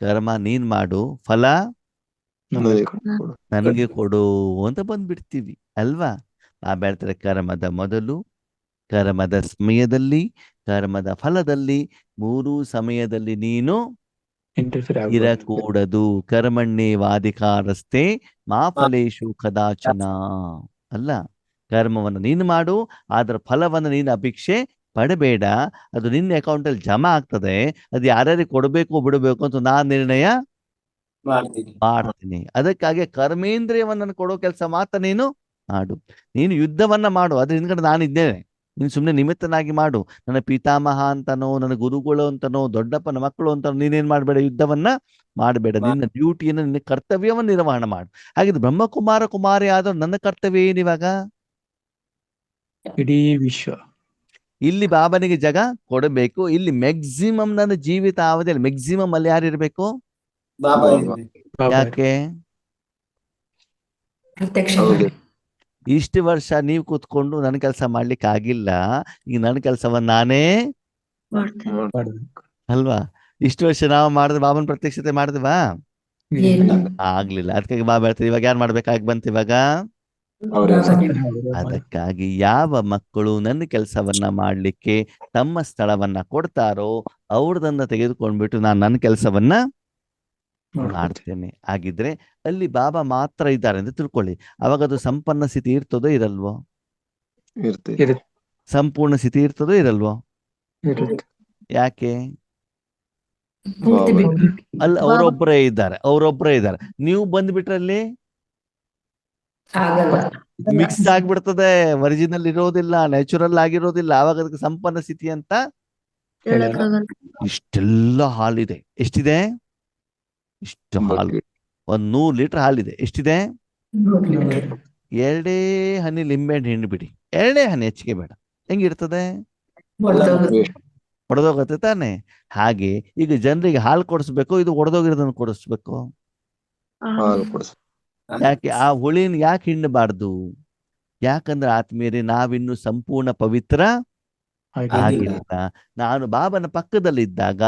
ಕರ್ಮ ನೀನ್ ಮಾಡು ಫಲ ನನಗೆ ಕೊಡು. ನನಗೆ ಕೊಡು ಅಂತ ಬಂದ್ಬಿಡ್ತೀವಿ ಅಲ್ವಾ ಬಾಬಾ ಹೇಳ್ತಾರೆ ಕರ್ಮದ ಮೊದಲು ಕರ್ಮದ ಸಮಯದಲ್ಲಿ ಕರ್ಮದ ಫಲದಲ್ಲಿ ಮೂರೂ ಸಮಯದಲ್ಲಿ ನೀನು ಇಂಟರ್ಫಿಯರ್ ಆಗ್ಬಾರ್ದು. ಇರಕೂಡದು ಕರ್ಮಣ್ಯೇವಾಧಿಕಾರಸ್ಥೆ ಮಾ ಫಲೇಶು ಕದಾಚನ ಅಲ್ಲ ಕರ್ಮವನ್ನು ನೀನು ಮಾಡು ಅದರ ಫಲವನ್ನು ನೀನು ಅಪೇಕ್ಷೆ ಪಡಬೇಡ ಅದು ನಿನ್ನ ಅಕೌಂಟ್ ಅಲ್ಲಿ ಜಮಾ ಆಗ್ತದೆ ಅದು ಯಾರ್ಯಾರಿಗೆ ಕೊಡಬೇಕು ಬಿಡಬೇಕು ಅಂತ ನಾನ್ ನಿರ್ಣಯ ಮಾಡ್ತೀನಿ ಅದಕ್ಕಾಗಿ ಕರ್ಮೇಂದ್ರಿಯವನ್ನ ಕೊಡೋ ಕೆಲಸ ಮಾತ್ರ ನೀನು ಮಾಡು ನೀನು ಯುದ್ಧವನ್ನ ಮಾಡು ಅದ್ರ ಹಿಂದ್ಗಡೆ ನಾನಿದ್ದೇನೆ ನೀನು ಸುಮ್ಮನೆ ನಿಮಿತ್ತನಾಗಿ ಮಾಡು ನನ್ನ ಪಿತಾಮಹ ಅಂತನೋ ನನ್ನ ಗುರುಗಳು ಅಂತನೋ ದೊಡ್ಡಪ್ಪನ ಮಕ್ಕಳು ಅಂತನೋ ನೀನೇನ್ ಮಾಡ್ಬೇಡ ಯುದ್ಧವನ್ನ ಮಾಡಬೇಡ ನಿನ್ನ ಡ್ಯೂಟಿಯನ್ನು ನಿನ್ನ ಕರ್ತವ್ಯವನ್ನು ನಿರ್ವಹಣೆ ಮಾಡು ಹಾಗಿದ್ರೆ ಬ್ರಹ್ಮಕುಮಾರ ಕುಮಾರಿ ಆದವ್ರು ನನ್ನ ಕರ್ತವ್ಯ ಏನಿವಾಗ ಇಡೀ ವಿಶ್ವ ಇಲ್ಲಿ ಬಾಬನಿಗೆ ಜಗ ಕೊಡಬೇಕು ಇಲ್ಲಿ ಮ್ಯಾಕ್ಸಿಮಮ್ ನನ್ನ ಜೀವಿತ ಅವಧಿಯಲ್ಲಿ ಮ್ಯಾಕ್ಸಿಮಮ್ ಅಲ್ಲಿ ಯಾರಿರ್ಬೇಕು ಬಾಬಾ ಬಾಬಾ. ಯಾಕೆ ಪ್ರತ್ಯಕ್ಷ ಹೌದು. ಮಾಡಿ. ಇಷ್ಟು ವರ್ಷ ನೀವು ಕೂತ್ಕೊಂಡು ನನ್ನ ಕೆಲಸ ಮಾಡ್ಲಿಕ್ಕೆ ಆಗಿಲ್ಲ ಈಗ ನನ್ನ ಕೆಲಸವನ್ನ ನಾನೇ ಮಾಡ್ತೇನೆ. ಮಾಡ್ಬೇಕು. ಅಲ್ವಾ ಇಷ್ಟು ವರ್ಷ ನಾವು ಮಾಡಿದ್ರೆ ಬಾಬನ್ ಪ್ರತ್ಯಕ್ಷತೆ ಮಾಡಿದ್ವಾ ಏನು? ಆಗ್ಲಿಲ್ಲ ಅದಕ್ಕಾಗಿ ಬಾಬಾ ಹೇಳ್ತಾರೆ ಇವಾಗ ಯಾರು ಮಾಡ್ಬೇಕಾಗಿ ಬಂತು ಇವಾಗ ಅವರೇ ಬಾಬಾನೇ. ಅದಕ್ಕಾಗಿ ಯಾವ ಮಕ್ಕಳು ನನ್ನ ಕೆಲಸವನ್ನ ಮಾಡ್ಲಿಕ್ಕೆ ತಮ್ಮ ಸ್ಥಳವನ್ನ ಕೊಡ್ತಾರೋ ಅವ್ರದನ್ನ ತೆಗೆದುಕೊಂಡ್ಬಿಟ್ಟು ನಾನು ನನ್ನ ಕೆಲಸವನ್ನ ಮಾಡ್ತೇನೆ ಹಾಗಿದ್ರೆ ಅಲ್ಲಿ ಬಾಬಾ ಮಾತ್ರ ಇದ್ದಾರೆ ಅಂತ ತಿಳ್ಕೊಳ್ಳಿ ಅವಾಗ ಅದು ಸಂಪನ್ನ ಸ್ಥಿತಿ ಇರ್ತದೋ ಇರಲ್ವೋ ಇರ್ತದೆ. ಇರುತ್ತೆ. ಸಂಪೂರ್ಣ ಸ್ಥಿತಿ ಇರ್ತದೋ ಇರಲ್ವೋ ಇರುತ್ತೆ. ಯಾಕೆ ಪೂರ್ತಿ ಬಾಬಾ. ಬಿಟ್ಟು ಅಲ್ಲಿ ಅವರೊಬ್ಬರೇ ಇದ್ದಾರೆ ನೀವು ಬಂದ್ಬಿಟ್ರೆ ಅಲ್ಲಿ ಆಗಲ್ಲ. ಮಿಕ್ಸ್ ಆಗ್ಬಿಡ್ತದೆ ಒರಿಜಿನಲ್ ಇರೋದಿಲ್ಲ ನ್ಯಾಚುರಲ್ ಆಗಿರೋದಿಲ್ಲ ಆವಾಗ ಅದಕ್ಕೆ ಸಂಪನ್ನ ಸ್ಥಿತಿ ಅಂತ ಹೇಳಕ್ಕಾಗಲ್ಲ. ಇಷ್ಟೆಲ್ಲ ಹಾಲಿದೆ ಎಷ್ಟಿದೆ ಇಷ್ಟು ಹಾಲು ಬಗ್ಗೆ. 100 ಲೀಟರ್ ಹಾಲಿದೆ ಎಷ್ಟಿದೆ ಎರಡೇ ಹನಿ ಲಿಂಬೆಹಣ್ಣು ಹಿಂಡ್ಬಿಡಿ, ಎರಡೇ ಹನಿ, ಹೆಚ್ಚಿಗೆ ಬೇಡ. ಹೆಂಗಿರ್ತದೆ? ಹೊಡೆದೋಗುತ್ತೆ. ವೇಸ್ಟ್. ಒಡೆದೋಗತ್ತೆ ತಾನೆ. ಹಾಗೆ ಈಗ ಜನರಿಗೆ ಹಾಲು ಕೊಡಿಸ್ಬೇಕು, ಇದು ಒಡೆದೋಗಿರೋದನ್ನು ಕೊಡಿಸ್ಬೇಕು. ಹಾಲು ಕೊಡಿಸ್. ಯಾಕೆ ಆ ಹುಳಿನ ಯಾಕೆ ಹಿಂಡಬಾರ್ದು? ಯಾಕಂದ್ರೆ ಆತ್ಮೀಯರೇ, ನಾವಿನ್ನು ಸಂಪೂರ್ಣ ಪವಿತ್ರ ಆಗಿಲ್ಲ. ನಾನು ಬಾಬನ ಪಕ್ಕದಲ್ಲಿದ್ದಾಗ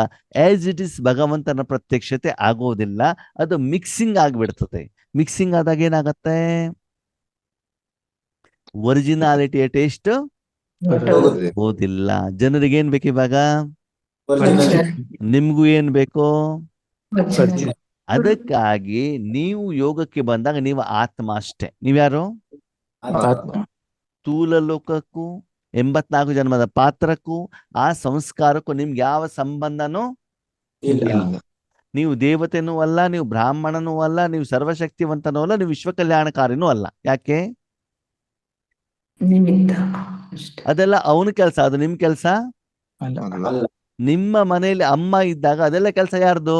ಆಸ್ ಇಟ್ ಇಸ್ ಭಗವಂತನ ಪ್ರತ್ಯಕ್ಷತೆ ಆಗೋದಿಲ್ಲ, ಅದು ಮಿಕ್ಸಿಂಗ್ ಆಗಿಬಿಡ್ತದೆ. ಮಿಕ್ಸಿಂಗ್ ಆದಾಗ ಏನಾಗತ್ತೆ? ಒರಿಜಿನಾಲಿಟಿಯ ಟೇಸ್ಟ್ ಓದಿಲ್ಲ. ಜನರಿಗೆ ಏನ್ ಬೇಕು ಇವಾಗ? ನಿಮ್ಗೂ ಏನ್ ಬೇಕು? ಅದಕ್ಕಾಗಿ ನೀವು ಯೋಗಕ್ಕೆ ಬಂದಾಗ ನೀವು ಆತ್ಮ ಅಷ್ಟೇ. ನೀವ್ಯಾರು? ಸ್ಥೂಲ ಲೋಕಕ್ಕೂ 84 ಜನ್ಮದ ಪಾತ್ರಕ್ಕೂ ಆ ಸಂಸ್ಕಾರಕ್ಕೂ ನಿಮ್ಗೆ ಯಾವ ಸಂಬಂಧನೂ ಇಲ್ಲ. ನೀವು ದೇವತೆನೂ ಅಲ್ಲ, ನೀವು ಬ್ರಾಹ್ಮಣನೂ ಅಲ್ಲ, ನೀವು ಸರ್ವಶಕ್ತಿವಂತನೂ ಅಲ್ಲ, ನೀವು ವಿಶ್ವ ಕಲ್ಯಾಣಕಾರಿನೂ ಅಲ್ಲ. ಯಾಕೆ? ನಿಮಿತ್ತ ಅಷ್ಟೇ. ಅದೆಲ್ಲ ಅವನ ಕೆಲಸ, ಅದು ನಿಮ್ ಕೆಲಸ ಅಲ್ಲ. ನಿಮ್ಮ ಮನೆಯಲ್ಲಿ ಅಮ್ಮ ಇದ್ದಾಗ ಅದೆಲ್ಲ ಕೆಲಸ ಯಾರ್ದು?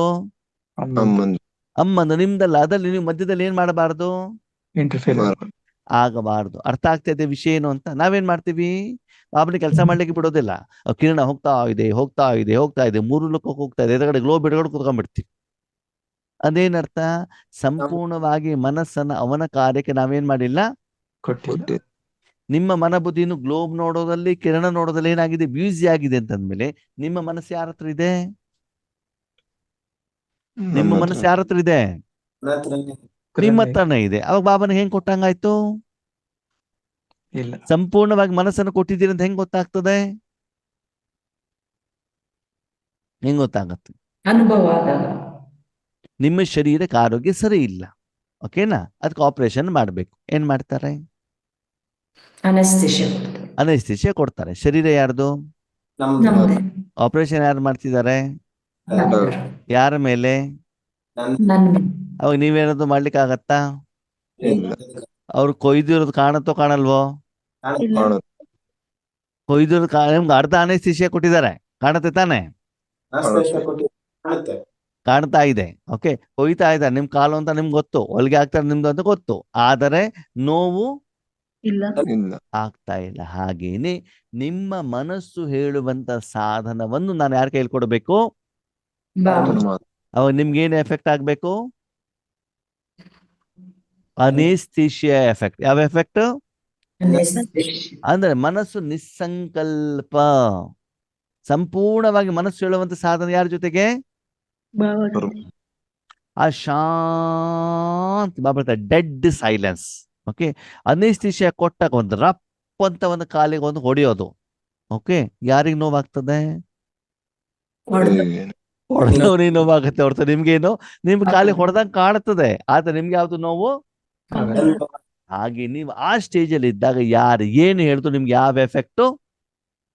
ಅಮ್ಮಂದು. ಅಮ್ಮಂದು, ನಿಮ್ದಲ್ಲ. ಅದ್ರಲ್ಲಿ ನೀವು ಮಧ್ಯದಲ್ಲಿ ಏನ್ ಮಾಡಬಾರ್ದು? ಇಂಟರ್ಫಿಯರ್ ಆಗಬಾರ್ದು. ಅರ್ಥ ಆಗ್ತಾ ಇದೆ ವಿಷಯ ಏನು ಅಂತ? ನಾವೇನ್ ಮಾಡ್ತೀವಿ? ಬಾಬನಿಗೆ ಕೆಲಸ ಮಾಡ್ಲಿಕ್ಕೆ ಬಿಡೋದಿಲ್ಲ. ಕಿರಣ ಹೋಗ್ತಾ ಇದೆ, ಹೋಗ್ತಾ ಇದೆ, ಹೋಗ್ತಾ ಇದೆ, 3 ಲೋಕಕ್ಕೆ ಹೋಗ್ತಾ ಇದೆ, ಎದುರುಗಡೆ ಗ್ಲೋಬ್ ಹಿಡ್ಕೊಂಡು ಕುತ್ಕೊಂಡ್ಬಿಡ್ತೀವಿ. ಅದೇನರ್ಥ? ಸಂಪೂರ್ಣವಾಗಿ ಮನಸ್ಸನ್ನ ಅವನ ಕಾರ್ಯಕ್ಕೆ ನಾವೇನ್ ಮಾಡಿಲ್ಲ, ಕೊಟ್ಟಿಲ್ಲ. ನಿಮ್ಮ ಮನಬುದ್ಧಿನು ಗ್ಲೋಬ್ ನೋಡೋದಲ್ಲಿ, ಕಿರಣ ನೋಡೋದಲ್ಲಿ ಏನಾಗಿದೆ? ಬ್ಯೂಸಿ ಆಗಿದೆ ಅಂತಂದ್ಮೇಲೆ ನಿಮ್ಮ ಮನಸ್ಸು ಯಾರ ಹತ್ರ ಇದೆ? ನಿಮ್ಮ ಮನಸ್ಸು ಯಾರ ಹತ್ರ ಇದೆ? ನಿಮ್ಮ ಹತ್ರನೇ ಇದೆ. ಅವಾಗ ಬಾಬನಿಗೆ ಹೆಂಗ್ ಕೊಟ್ಟಂಗಾಯ್ತು? ಇಲ್ಲ. ಸಂಪೂರ್ಣವಾಗಿ ಮನಸ್ಸನ್ನು ಕೊಟ್ಟಿದ್ದೀರಿ ಅಂತ ಹೆಂಗ್ ಗೊತ್ತಾಗ್ತದೆ? ಹೆಂಗ್ ಗೊತ್ತಾಗತ್ತೆ? ಅನುಭವ ಆದಾಗ. ನಿಮ್ಮ ಶರೀರಕ್ಕೆ ಆರೋಗ್ಯ ಸರಿ ಇಲ್ಲ, ಓಕೆನಾ? ಅದಕ್ಕೆ ಆಪರೇಷನ್ ಮಾಡ್ಬೇಕು. ಏನ್ ಮಾಡ್ತಾರೆ? ಅನಸ್ತೇಶಿಯಾ ಕೊಡ್ತಾರೆ. ಶರೀರ ಯಾರ್ದು? ನಮ್ದೇ. ಆಪರೇಷನ್ ಯಾರು ಮಾಡ್ತಿದ್ದಾರೆ? ಡಾಕ್ಟರ್. ಯಾರ ಮೇಲೆ? ನನ್ನ ಅವಾಗ ನೀವೇನಾದ್ರು ಮಾಡ್ಲಿಕ್ಕೆ ಆಗತ್ತಾ? ಇಲ್ಲ. ಅವ್ರು ಕೊಯ್ದಿರೋದು ಕಾಣತ್ತೋ ಕಾಣಲ್ವೋ? ಕಾಣುತ್ತೆ. ಕೊಯ್ದಿರೋದು ನಿಮ್ಗೆ ಅರ್ಧ ಅನಸ್ತೇಶಿಯಾ ಕೊಟ್ಟಿದ್ದಾರೆ, ಕಾಣತ್ತೆ ತಾನೆ? ಕಾಣ್ತಾ ಇದೆ. ಓಕೆ, ಕೊಯ್ತಾ ಇದ್ದಾರೆ. ನಿಮ್ ಕಾಲು ಅಂತ ನಿಮ್ಗೆ ಗೊತ್ತು, ಹೊಲಿಗೆ ಆಗ್ತಾರೆ ನಿಮ್ದು ಅಂತ ಗೊತ್ತು, ಆದರೆ ನೋವು ಇಲ್ಲ. ಆಗ್ತಾ ಇಲ್ಲ. ಹಾಗೇನೆ ನಿಮ್ಮ ಮನಸ್ಸು ಹೇಳುವಂತ ಸಾಧನವನ್ನು ನಾನು ಯಾರ ಕೈಲಿ ಕೊಡ್ಬೇಕು? ಅವಾಗ ನಿಮ್ಗೆ ಏನು ಎಫೆಕ್ಟ್ ಆಗ್ಬೇಕು? ಅನೇಸ್ಥಿಷಿಯಾ ಎಫೆಕ್ಟ್. ಯಾವ ಎಫೆಕ್ಟ್? ಅಂದ್ರೆ ಮನಸ್ಸು ನಿಸ್ಸಂಕಲ್ಪ, ಸಂಪೂರ್ಣವಾಗಿ ಮನಸ್ಸು ಹೇಳುವಂತ ಸಾಧನ ಯಾರ ಜೊತೆಗೆ? ಆ ಶಾಂತ ಬಾಬಾ ಡೆಡ್ ಸೈಲೆನ್ಸ್. ಓಕೆ, ಅನೇಸ್ಥಿಷಿಯಾ ಕೊಟ್ಟಾಗ ಒಂದು ರಪ್ ಅಂತ ಒಂದು ಕಾಲಿಗೆ ಒಂದು ಹೊಡೆಯೋದು. ಓಕೆ, ಯಾರಿಗೆ ನೋವಾಗ್ತದೆ? ಹೊಡೆದವ್ರಿಗೆ ನೋವಾಗುತ್ತೆ ಹೊರತು ನಿಮ್ಗೇನು? ನಿಮ್ ಕಾಲಿಗೆ ಹೊಡೆದಂಗೆ ಕಾಣುತ್ತದೆ, ಆದ್ರೆ ನಿಮ್ಗೆ ಯಾವ್ದು ನೋವು? ಹಾಗೆ ನೀವು ಆ ಸ್ಟೇಜ್ ಅಲ್ಲಿ ಇದ್ದಾಗ ಯಾರು ಏನು ಹೇಳಿದ್ರು ನಿಮ್ಗೆ ಯಾವ ಎಫೆಕ್ಟು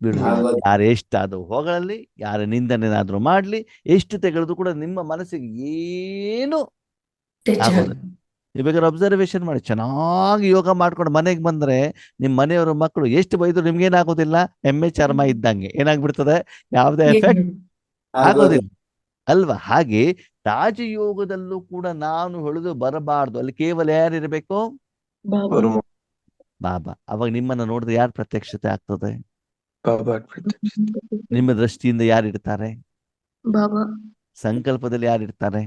ಬೀಳುದಿಲ್ಲ. ಯಾರು ಎಷ್ಟಾದ್ರೂ ಹೊಗಳಲ್ಲಿ, ಯಾರ ನಿಂದನೆನಾದ್ರೂ ಮಾಡ್ಲಿ, ಎಷ್ಟು ತೆಗೆದ್ರು ಕೂಡ ನಿಮ್ಮ ಮನಸ್ಸಿಗೆ ಏನು ಆಗೋದಿಲ್ಲ. ನೀವು ಬೇಕಾದ್ರೆ ಅಬ್ಸರ್ವೇಷನ್ ಮಾಡಿ, ಚೆನ್ನಾಗಿ ಯೋಗ ಮಾಡ್ಕೊಂಡು ಮನೆಗೆ ಬಂದ್ರೆ ನಿಮ್ಮ ಮನೆಯವರು ಮಕ್ಕಳು ಎಷ್ಟು ಬೈದ್ರು ನಿಮ್ಗೇನಾಗೋದಿಲ್ಲ? ಎಮ್ಮೆ ಚರ್ಮ ಇದ್ದಂಗೆ ಏನಾಗ್ಬಿಡ್ತದೆ? ಯಾವುದೇ ಎಫೆಕ್ಟ್ ಆಗೋದಿಲ್ಲ ಅಲ್ವಾ? ಹಾಗೆ ರಾಜಯೋಗದಲ್ಲೂ ಕೂಡ ನಾನು ಹೇಳುದು ಬರಬಾರ್ದು. ಅಲ್ಲಿ ಕೇವಲ ಯಾರಿರ್ಬೇಕು? ಬಾಬಾ. ಅವಾಗ ನಿಮ್ಮನ್ನ ನೋಡಿದ್ರೆ ಯಾರು ಪ್ರತ್ಯಕ್ಷತೆ ಆಗ್ತದೆ? ನಿಮ್ಮ ದೃಷ್ಟಿಯಿಂದ ಯಾರಿರ್ತಾರೆ? ಬಾಬಾ. ಸಂಕಲ್ಪದಲ್ಲಿ ಯಾರಿರ್ತಾರೆ?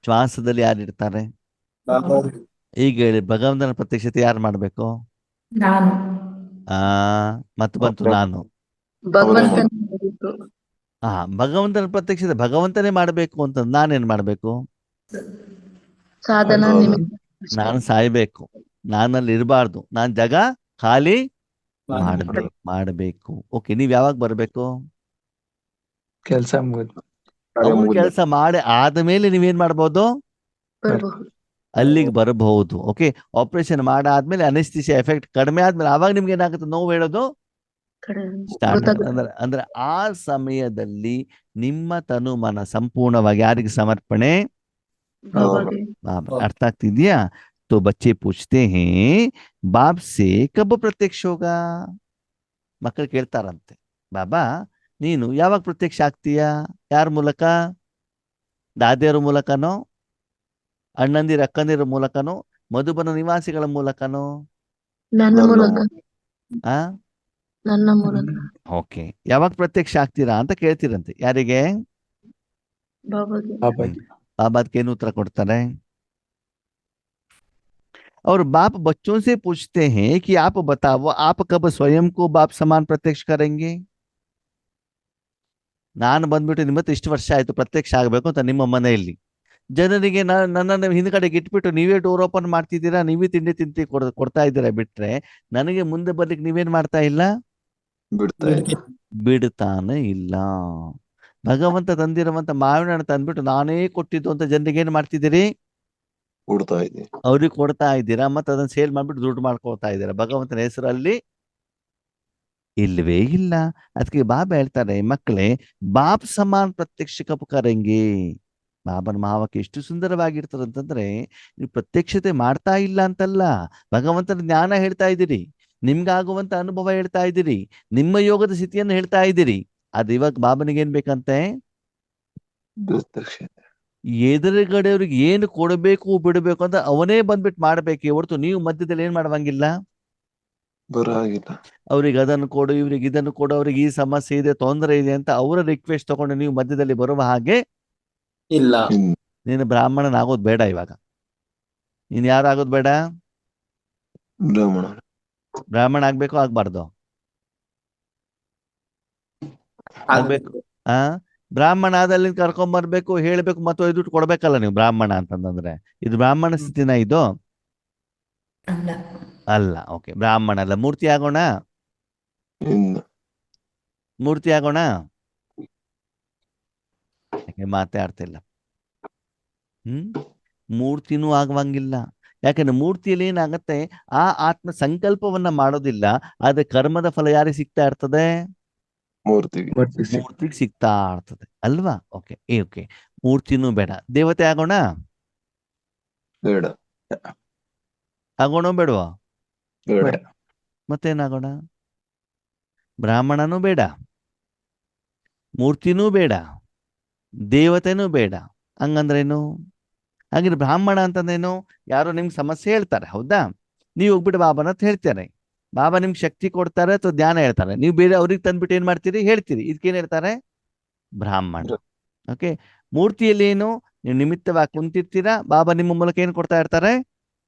ಶ್ವಾಸದಲ್ಲಿ ಯಾರಿರ್ತಾರೆ? ಈಗ ಹೇಳಿ, ಭಗವಂತನ ಪ್ರತ್ಯಕ್ಷತೆ ಯಾರು ಮಾಡ್ಬೇಕು? ನಾನು. ಮತ್ತೆ ಬಂತು ನಾನು. ಭಗವಂತನ ಪ್ರತ್ಯಕ್ಷತೆ ಭಗವಂತನೇ ಮಾಡ್ಬೇಕು ಅಂತ ನಾನೇನ್ ಮಾಡ್ಬೇಕು? ಸಾಧನ. ನಾನು ಸಾಯ್ಬೇಕು, ನಾನಲ್ಲಿ ಇರಬಾರ್ದು, ನಾನ್ ಜಾಗ ಖಾಲಿ ಮಾಡಬೇಕು. ಓಕೆ, ನೀವ್ ಯಾವಾಗ ಬರ್ಬೇಕು? ಕೆಲಸ ಕೆಲಸ ಮಾಡಿ ಆದ್ಮೇಲೆ ನೀವೇನ್ ಮಾಡ್ಬೋದು? ಅಲ್ಲಿಗೆ ಬರಬಹುದು. ಓಕೆ, ಆಪರೇಷನ್ ಮಾಡಾದ್ಮೇಲೆ ಅನೆಸ್ಥಿಷಿಯಾ ಎಫೆಕ್ಟ್ ಕಡಿಮೆ ಆದ್ಮೇಲೆ ಅವಾಗ ನಿಮ್ಗೆ ಏನಾಗುತ್ತೆ? ನೋವು ಹೇಳೋದು ಸ್ಟಾರ್ಟ್. ಅಂದ್ರೆ ಆ ಸಮಯದಲ್ಲಿ ನಿಮ್ಮ ತನು ಮನ ಸಂಪೂರ್ಣವಾಗಿ ಯಾರಿಗೆ ಸಮರ್ಪಣೆ? ಬಾಬಾ. अर्थ ಆಗ್ತಿದ್ಯಾ? तो बच्चे पूछते हैं बाप से कब प्रत्यक्ष होगा? ಮಕ್ಕಳು ಕೇಳ್ತಾರಂತೆ, ಬಾಬಾ ನೀನು ಯಾವಾಗ ಪ್ರತ್ಯಕ್ಷ ಆಗ್ತೀಯಾ? ಯಾರ ಮೂಲಕ? ದಾದಿಯರ ಮೂಲಕನೋ, ಅಣ್ಣಂದಿರ ಅಕ್ಕಂದಿರ ಮೂಲಕನೋ, ಮಧುಬನ ನಿವಾಸಿಗಳ ಮೂಲಕನೋ? ನನ್ನ ನನ್ನ ಮೂಲಕ ಆ ನನ್ನ ಮೂಲಕ ಓಕೆ. ಯಾವಾಗ ಪ್ರತ್ಯಕ್ಷ ಆಗ್ತೀರಾ ಅಂತ ಕೇಳ್ತೀರಂತೆ. ಯಾರಿಗೆ? ಬಾಬಾಗೆ ಬಾಬಾಜಿ. बाबा ಏನು ಉತ್ತರ ಕೊಡ್ತಾರೆ? और बाप बच्चों से पूछते हैं कि आप बताओ आप कब स्वयं को बाप समान प्रत्यक्ष करेंगे? ನಾನು ಬಂದ್ಬಿಟ್ಟು ನಿಮ್ಮತ್ತು ಇಷ್ಟು ವರ್ಷ ಆಯ್ತು ಪ್ರತ್ಯಕ್ಷ ಆಗ್ಬೇಕು ಅಂತ ನಿಮ್ಮ ಮನೆಯಲ್ಲಿ ಜನರಿಗೆ ನನ್ನನ್ನು ಹಿಂದ್ಗಡೆಗೆ ಇಟ್ಬಿಟ್ಟು ನೀವೇ ಡೋರ್ ಓಪನ್ ಮಾಡ್ತಿದ್ದೀರಾ, ನೀವೇ ತಿಂಡಿ ಕೊಡ್ತಾ ಇದ್ದೀರಾ ಬಿಟ್ರೆ ನನಗೆ ಮುಂದೆ ಬರ್ಲಿಕ್ಕೆ ನೀವೇನ್ ಮಾಡ್ತಾ ಇಲ್ಲ, ಬಿಡ್ತಾ ಇಲ್ಲ. ಬಿಡ್ತಾನೆ ಇಲ್ಲ. ಭಗವಂತ ತಂದಿರುವಂತ ಮಾವಿನ ಹಣ್ಣು ತಂದ್ಬಿಟ್ಟು ನಾನೇ ಕೊಟ್ಟಿದ್ದು ಅಂತ ಜನರಿಗೆ ಏನ್ ಮಾಡ್ತಿದ್ದೀರಿ, ಕೊಡ್ತಾ ಇದೆ. ಅವ್ರಿಗೆ ಕೊಡ್ತಾ ಇದ್ದೀರಾ, ಮತ್ತೆ ಅದನ್ನ ಸೇಲ್ ಮಾಡ್ಬಿಟ್ಟು ದುಡ್ಡು ಮಾಡ್ಕೊಳ್ತಾ ಇದ್ದೀರಾ. ಭಗವಂತನ ಹೆಸರಲ್ಲಿ ಇಲ್ವೇ ಇಲ್ಲ. ಅದಕ್ಕೆ ಬಾಬಾ ಹೇಳ್ತಾರೆ, ಮಕ್ಕಳೇ ಬಾಪ್ ಸಮಾನ್ ಪ್ರತ್ಯಕ್ಷ ಕಪ್ ಕರೆಂಗೆ. ಬಾಬನ ಮಾವಕ್ಕೆ ಎಷ್ಟು ಸುಂದರವಾಗಿರ್ತದೆ ಅಂತಂದ್ರೆ, ನೀವು ಪ್ರತ್ಯಕ್ಷತೆ ಮಾಡ್ತಾ ಇಲ್ಲ ಅಂತಲ್ಲ, ಭಗವಂತನ ಜ್ಞಾನ ಹೇಳ್ತಾ ಇದ್ದೀರಿ, ನಿಮ್ಗಾಗುವಂತ ಅನುಭವ ಹೇಳ್ತಾ ಇದ್ದೀರಿ, ನಿಮ್ಮ ಯೋಗದ ಸ್ಥಿತಿಯನ್ನು ಹೇಳ್ತಾ ಇದ್ದೀರಿ. ಅದು ಇವಾಗ ಬಾಬನಿಗೆ ಏನ್ ಬೇಕಂತೆ, ಪ್ರತ್ಯಕ್ಷತೆ. ಎದುರುಗಡೆಯವ್ರಿಗೆ ಏನು ಕೊಡಬೇಕು ಬಿಡಬೇಕು ಅಂತ ಅವನೇ ಬಂದ್ಬಿಟ್ಟು ಮಾಡ್ಬೇಕೆ ಹೊರತು ನೀವು ಮಧ್ಯದಲ್ಲಿ ಏನ್ ಮಾಡುವಂಗಿಲ್ಲ. ಬರೋ ಹಾಗಿಲ್ಲ. ಅವ್ರಿಗೆ ಅದನ್ನು ಕೊಡು, ಇವ್ರಿಗೆ ಇದನ್ನು ಕೊಡು, ಅವ್ರಿಗೆ ಈ ಸಮಸ್ಯೆ ಇದೆ, ತೊಂದರೆ ಇದೆ ಅಂತ ಅವರ ರಿಕ್ವೆಸ್ಟ್ ತಗೊಂಡು ನೀವು ಮಧ್ಯದಲ್ಲಿ ಬರುವ ಹಾಗೆ ಇಲ್ಲ. ನೀನು ಬ್ರಾಹ್ಮಣನಾಗೋದು ಬೇಡ. ಇವಾಗ ನೀನ್ ಯಾರು ಆಗೋದು ಬೇಡ, ಬ್ರಾಹ್ಮಣ ಬ್ರಾಹ್ಮಣ ಆಗ್ಬೇಕು ಆಗ್ಬಾರ್ದು? ಆಗ್ಬೇಕು. ಬ್ರಾಹ್ಮಣ ಆದಲ್ಲಿ ಕರ್ಕೊಂಡ್ ಬರ್ಬೇಕು, ಹೇಳ್ಬೇಕು, ಮತ್ತು ದುಡ್ಡು ಕೊಡ್ಬೇಕಲ್ಲ ನೀವು ಬ್ರಾಹ್ಮಣ ಅಂತಂದ್ರೆ. ಇದು ಬ್ರಾಹ್ಮಣ ಸ್ಥಿತಿನ ಇದು? ಅಲ್ಲ. ಅಲ್ಲ. ಓಕೆ, ಬ್ರಾಹ್ಮಣ ಅಲ್ಲ. ಮೂರ್ತಿ ಆಗೋಣ, ಇಲ್ಲ. ಮೂರ್ತಿ ಆಗೋಣ. ಮಾತೇ ಆಡ್ತಿಲ್ಲ. ಮೂರ್ತಿನೂ ಆಗುವಂಗಿಲ್ಲ. ಯಾಕಂದ್ರೆ ಮೂರ್ತಿಯಲ್ಲಿ ಏನಾಗತ್ತೆ, ಆ ಆತ್ಮ ಸಂಕಲ್ಪವನ್ನ ಮಾಡೋದಿಲ್ಲ, ಆದ್ರೆ ಕರ್ಮದ ಫಲ ಯಾರಿಗೆ ಸಿಗ್ತಾ ಇರ್ತದೆ, ಮೂರ್ತಿಗೆ. ಮೂರ್ತಿಗೆ ಸಿಗ್ತಾ ಇರ್ತದೆ ಅಲ್ವಾ? ಓಕೆ ಓಕೆ, ಮೂರ್ತಿನೂ ಬೇಡ. ದೇವತೆ ಆಗೋಣ, ಬೇಡ. ಆಗೋಣ ಬೇಡವಾ? ಬೇಡ. ಮತ್ತೇನಾಗೋಣ? ಬ್ರಾಹ್ಮಣನೂ ಬೇಡ, ಮೂರ್ತಿನೂ ಬೇಡ, ದೇವತೆನೂ ಬೇಡ. ಹಂಗಂದ್ರೇನು? ಹಾಗಿದ್ರೆ ಬ್ರಾಹ್ಮಣ ಅಂತಂದೇನು? ಯಾರೋ ನಿಮ್ಗೆ ಸಮಸ್ಯೆ ಹೇಳ್ತಾರೆ, ಹೌದಾ? ನೀವು ಹೋಗ್ಬಿಟ್ಟು ಬಾಬನ ಅಂತ ಹೇಳ್ತಾರೆ, ಬಾಬಾ ನಿಮ್ಗೆ ಶಕ್ತಿ ಕೊಡ್ತಾರೆ ಅಥವಾ ಧ್ಯಾನ ಹೇಳ್ತಾರೆ, ನೀವು ಬೇರೆ ಅವ್ರಿಗೆ ತಂದ್ಬಿಟ್ಟು ಏನ್ ಮಾಡ್ತೀರಿ, ಹೇಳ್ತೀರಿ. ಇದಕ್ಕೇನ್ ಹೇಳ್ತಾರೆ? ಬ್ರಾಹ್ಮಣ. ಓಕೆ. ಮೂರ್ತಿಯಲ್ಲಿ ಏನು, ನೀವು ನಿಮಿತ್ತವಾಗಿ ಕುಂತಿರ್ತೀರಾ, ಬಾಬಾ ನಿಮ್ಮ ಮೂಲಕ ಏನ್ ಕೊಡ್ತಾ ಇರ್ತಾರೆ,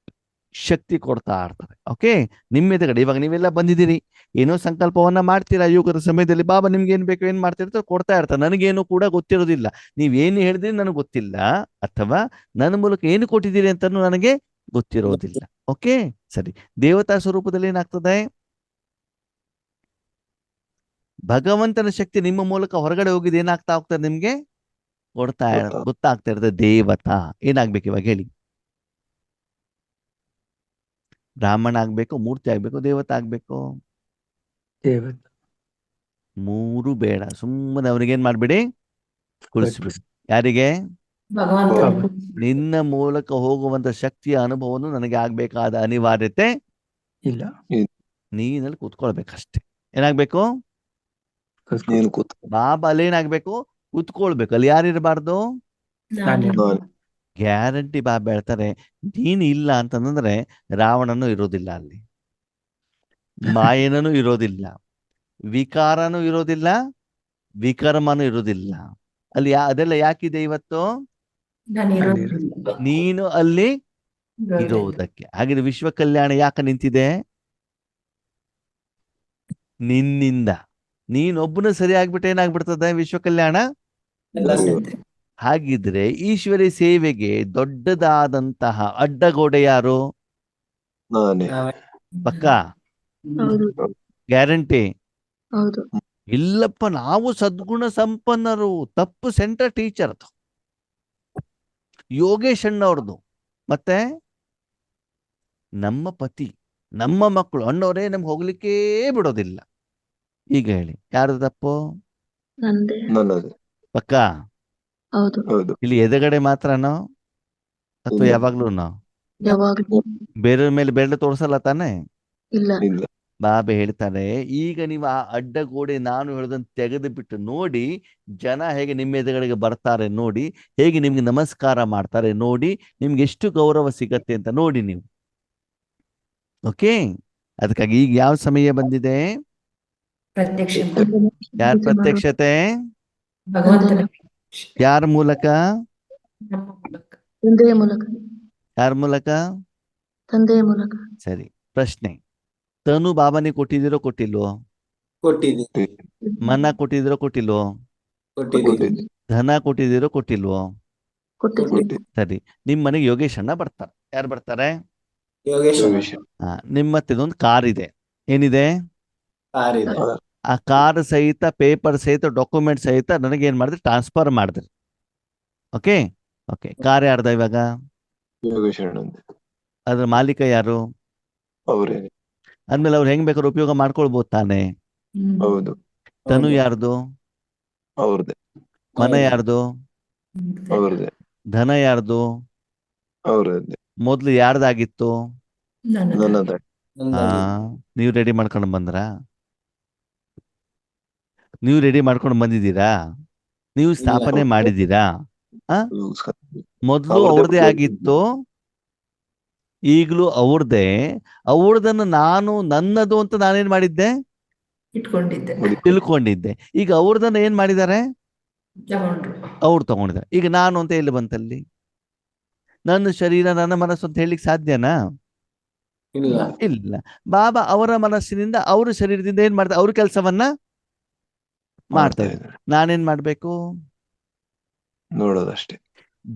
ಶಕ್ತಿ ಕೊಡ್ತಾ ಇರ್ತಾರೆ. ಓಕೆ. ನಿಮ್ಮ ಎದುರುಗಡೆ ಇವಾಗ ನೀವೆಲ್ಲ ಬಂದಿದ್ದೀರಿ, ಏನೋ ಸಂಕಲ್ಪವನ್ನ ಮಾಡ್ತೀರಾ ಯೋಗದ ಸಮಯದಲ್ಲಿ, ಬಾಬಾ ನಿಮ್ಗೆ ಏನ್ ಬೇಕು ಏನ್ ಮಾಡ್ತಿರ್ತಾರೆ ಕೊಡ್ತಾ ಇರ್ತಾರೆ. ನನಗೇನು ಕೂಡ ಗೊತ್ತಿರೋದಿಲ್ಲ, ನೀವೇನು ಹೇಳಿದ್ರಿ ನನಗೆ ಗೊತ್ತಿಲ್ಲ, ಅಥವಾ ನನ್ನ ಮೂಲಕ ಏನು ಕೊಟ್ಟಿದ್ದೀರಿ ಅಂತಾನು ನನಗೆ ಗೊತ್ತಿರೋದಿಲ್ಲ. ಓಕೆ, ಸರಿ. ದೇವತಾ ಸ್ವರೂಪದಲ್ಲಿ ಏನಾಗ್ತದೆ, ಭಗವಂತನ ಶಕ್ತಿ ನಿಮ್ಮ ಮೂಲಕ ಹೊರಗಡೆ ಹೋಗಿದ್ದು ಏನಾಗ್ತಾ ಹೋಗ್ತದೆ, ನಿಮ್ಗೆ ಗೊತ್ತಾಗ್ತಾ ಇರ್ತದೆ. ದೇವತಾ ಏನಾಗ್ಬೇಕು ಇವಾಗ ಹೇಳಿ? ಬ್ರಾಹ್ಮಣ ಆಗ್ಬೇಕು, ಮೂರ್ತಿ ಆಗ್ಬೇಕು, ದೇವತಾ ಆಗ್ಬೇಕು? ದೇವತೆ. ಮೂರು ಬೇಡ. ಸುಮ್ಮನೆ ಅವ್ರಿಗೇನ್ ಮಾಡ್ಬಿಡಿ, ಕುಳಿಸ್ಬಿಡಿ. ಯಾರಿಗೆ? ಭಗವಂತ ನಿನ್ನ ಮೂಲಕ ಹೋಗುವಂತ ಶಕ್ತಿಯ ಅನುಭವನು ನನಗೆ ಆಗ್ಬೇಕಾದ ಅನಿವಾರ್ಯತೆ ಇಲ್ಲ. ನೀನಲ್ಲಿ ಕೂತ್ಕೊಳ್ಬೇಕಷ್ಟೆ. ಏನಾಗ್ಬೇಕು? ನೀನು ಕೂತ್ ಬಾಬಾ ಅಲ್ಲಿ ಏನಾಗ್ಬೇಕು? ಕೂತ್ಕೊಳ್ಬೇಕು. ಅಲ್ಲಿ ಯಾರಿರಬಾರ್ದು? ನಾನು ಗ್ಯಾರಂಟಿ ಬಾಬಾ ಹೇಳ್ತಾರೆ, ನೀನು ಇಲ್ಲ ಅಂತಂದ್ರೆ ರಾವಣನು ಇರೋದಿಲ್ಲ ಅಲ್ಲಿ, ಮಾಯನೂ ಇರೋದಿಲ್ಲ, ವಿಕಾರನೂ ಇರೋದಿಲ್ಲ, ವಿಕರ್ಮನೂ ಇರೋದಿಲ್ಲ ಅಲ್ಲಿ. ಅದೆಲ್ಲ ಯಾಕಿದೆ ಇವತ್ತು? ನೀನು ಅಲ್ಲಿ ಇರೋದಕ್ಕೆ. ಹಾಗೆ ವಿಶ್ವ ಕಲ್ಯಾಣ ಯಾಕೆ ನಿಂತಿದೆ? ನಿನ್ನಿಂದ. ನೀನೊಬ್ಬನು ಸರಿ ಆಗ್ಬಿಟ್ಟು ಏನಾಗ್ಬಿಡ್ತದೆ ವಿಶ್ವ ಕಲ್ಯಾಣ? ಹಾಗಿದ್ರೆ ಈಶ್ವರಿ ಸೇವೆಗೆ ದೊಡ್ಡದಾದಂತಹ ಅಡ್ಡಗೋಡೆ ಯಾರು? ನಾನೇ. ಪಕ್ಕ ಹೌದು ಗ್ಯಾರಂಟಿ? ಹೌದು. ಇಲ್ಲಪ್ಪ, ನಾವು ಸದ್ಗುಣ ಸಂಪನ್ನರು. ತಪ್ಪು. ಸೆಂಟರ್ ಟೀಚರ್ ಯೋಗೇಶ್ ಅಣ್ಣವ್ರದು. ಮತ್ತೆ ನಮ್ಮ ಪತಿ, ನಮ್ಮ ಮಕ್ಕಳು ಅಣ್ಣವರೇ ನಮ್ಗೆ ಹೋಗ್ಲಿಕ್ಕೇ ಬಿಡೋದಿಲ್ಲ. ಈಗ ಹೇಳಿ, ಯಾರ್ದು ತಪ್ಪು? ನಂದೇ. ನನ್ನದು. ಪಕ್ಕ ಹೌದು. ಹೌದು. ಇಲ್ಲಿ ಎದುರುಗಡೆ ಮಾತ್ರನೋ ಅಥವಾ ಇಲ್ಲ. ಯಾವಾಗ್ಲೂ ಯಾವಾಗ್ಲೂ ಬೇರೆಯವ್ರ ಮೇಲೆ ಬೆರಳು ತೋರ್ಸಲ್ಲ ತಾನೆ? ಇಲ್ಲ. ಇಲ್ಲ. ಬಾಬೆ ಹೇಳ್ತಾರೆ, ಈಗ ನೀವು ಆ ಅಡ್ಡಗೋಡೆ ನಾನು ಹೇಳೋದನ್ನ ತೆಗೆದು ಬಿಟ್ಟು ನೋಡಿ, ಜನ ಹೇಗೆ ನಿಮ್ಮ ಎದುರುಗಡೆಗೆ ಬರ್ತಾರೆ ನೋಡಿ, ಹೇಗೆ ನಿಮ್ಗೆ ನಮಸ್ಕಾರ ಮಾಡ್ತಾರೆ ನೋಡಿ, ನಿಮ್ಗೆ ಎಷ್ಟು ಗೌರವ ಸಿಗತ್ತೆ ಅಂತ ನೋಡಿ ನೀವು. ಓಕೆ, ಅದಕ್ಕಾಗಿ ಈಗ ಯಾವ ಸಮಯ ಬಂದಿದೆ? ಪ್ರತ್ಯಕ್ಷ ಯಾರ ಪ್ರತ್ಯಕ್ಷತೆ? ಭಗವಂತನ ಯಾರ ಮೂಲಕ? ನಮ್ಮ ಮೂಲಕ. ತಂದೆಯ ಮೂಲಕ. ಯಾರ ಮೂಲಕ? ತಂದೆಯ ಮೂಲಕ. ಸರಿ, ಪ್ರಶ್ನೆ, ತನು ಬಾಬನಿಗೆ ಕೊಟ್ಟಿದ್ದೀರೋ ಕೊಟ್ಟಿಲ್ವೋ? ಕೊಟ್ಟಿದ್ದೀನಿ. ಮನ ಕೊಟ್ಟಿದ್ದೀರೋ ಕೊಟ್ಟಿಲ್ವೋ? ಕೊಟ್ಟಿದ್ದೀನಿ. ಧನ ಕೊಟ್ಟಿದ್ದೀರೋ ಕೊಟ್ಟಿಲ್ವೋ? ಕೊಟ್ಟಿದ್ದೀವಿ. ಸರಿ, ನಿಮ್ ಮನೆಗೆ ಯೋಗೇಶ್ ಅಣ್ಣ ಬರ್ತಾರೆ. ಯಾರು ಬರ್ತಾರೆ? ಯೋಗೇಶ್ ನಿಮ್ಮ ಹತ್ರ ಒಂದು ಕಾರ್ ಇದೆ. ಏನಿದೆ? ಕಾರ್ ಇದೆ. ಆ ಕಾರ್ ಸಹಿತ, ಪೇಪರ್ ಸಹಿತ, ಡಾಕ್ಯುಮೆಂಟ್ ಸಹಿತ ನನಗೆ ಏನ್ ಮಾಡಿದ್ರಿ? ಟ್ರಾನ್ಸ್ಫರ್ ಮಾಡಿದ್ರಿ. ಓಕೆ ಓಕೆ, ಕಾರ್ ಯಾರ್ದ ಇವಾಗ? ಯೋಗೇಶ್ ಅಣ್ಣಂದು. ಅದ್ರ ಮಾಲೀಕ ಯಾರು? ಅವರೇ. ಅಂದ್ಮೇಲೆ ಅವ್ರು ಹೆಂಗ್ ಬೇಕಾದ್ರೂ ಉಪಯೋಗ ಮಾಡ್ಕೊಳ್ಬೋದು ತಾನೆ. ಹೌದು, ತನು ಯಾರ್ದು? ಅವ್ರದ್ದೇ. ಮನ ಯಾರ್ದು? ಅವ್ರದ್ದೇ. ಧನ ಯಾರ್ದು? ಅವ್ರದ್ದೇ. ಮೊದ್ಲು ಯಾರ್ದಾಗಿತ್ತು? ನನ್ನದ. ಆ ನೀವು ರೆಡಿ ಮಾಡ್ಕೊಂಡು ಬಂದ್ರ? ನೀವು ರೆಡಿ ಮಾಡ್ಕೊಂಡು ಬಂದಿದ್ದೀರಾ? ನೀವು ಸ್ಥಾಪನೆ ಮಾಡಿದ್ದೀರಾ? ಮೊದ್ಲು ಅವ್ರದೇ ಆಗಿತ್ತು, ಈಗಲೂ ಅವ್ರದೇ. ಅವ್ರದನ್ನು ನಾನು ನನ್ನದು ಅಂತ ನಾನೇನ್ ಮಾಡಿದ್ದೆ? ಇಟ್ಕೊಂಡಿದ್ದೆ, ತಿಳ್ಕೊಂಡಿದ್ದೆ. ಈಗ ಅವ್ರದನ್ನ ಏನ್ ಮಾಡಿದ್ದಾರೆ? ತಗೊಂಡ್ರು. ಅವ್ರು ತಗೊಂಡಿದ್ದಾರೆ. ಈಗ ನಾನು ಅಂತ ಎಲ್ಲಿ ಬಂತಲ್ಲಿ? ನನ್ನ ಶರೀರ, ನನ್ನ ಮನಸ್ಸು ಅಂತ ಹೇಳಲಿಕ್ಕೆ ಸಾಧ್ಯನಾ? ಇಲ್ಲ. ಇಲ್ಲ. ಬಾಬಾ ಅವರ ಮನಸ್ಸಿನಿಂದ, ಅವರ ಶರೀರದಿಂದ ಏನ್ ಮಾಡ್ತಾರೆ? ಅವ್ರ ಕೆಲಸವನ್ನ ಮಾಡ್ತಾರೆ. ನಾನೇನ್ ಮಾಡ್ಬೇಕು? ನೋಡೋದಷ್ಟೇ.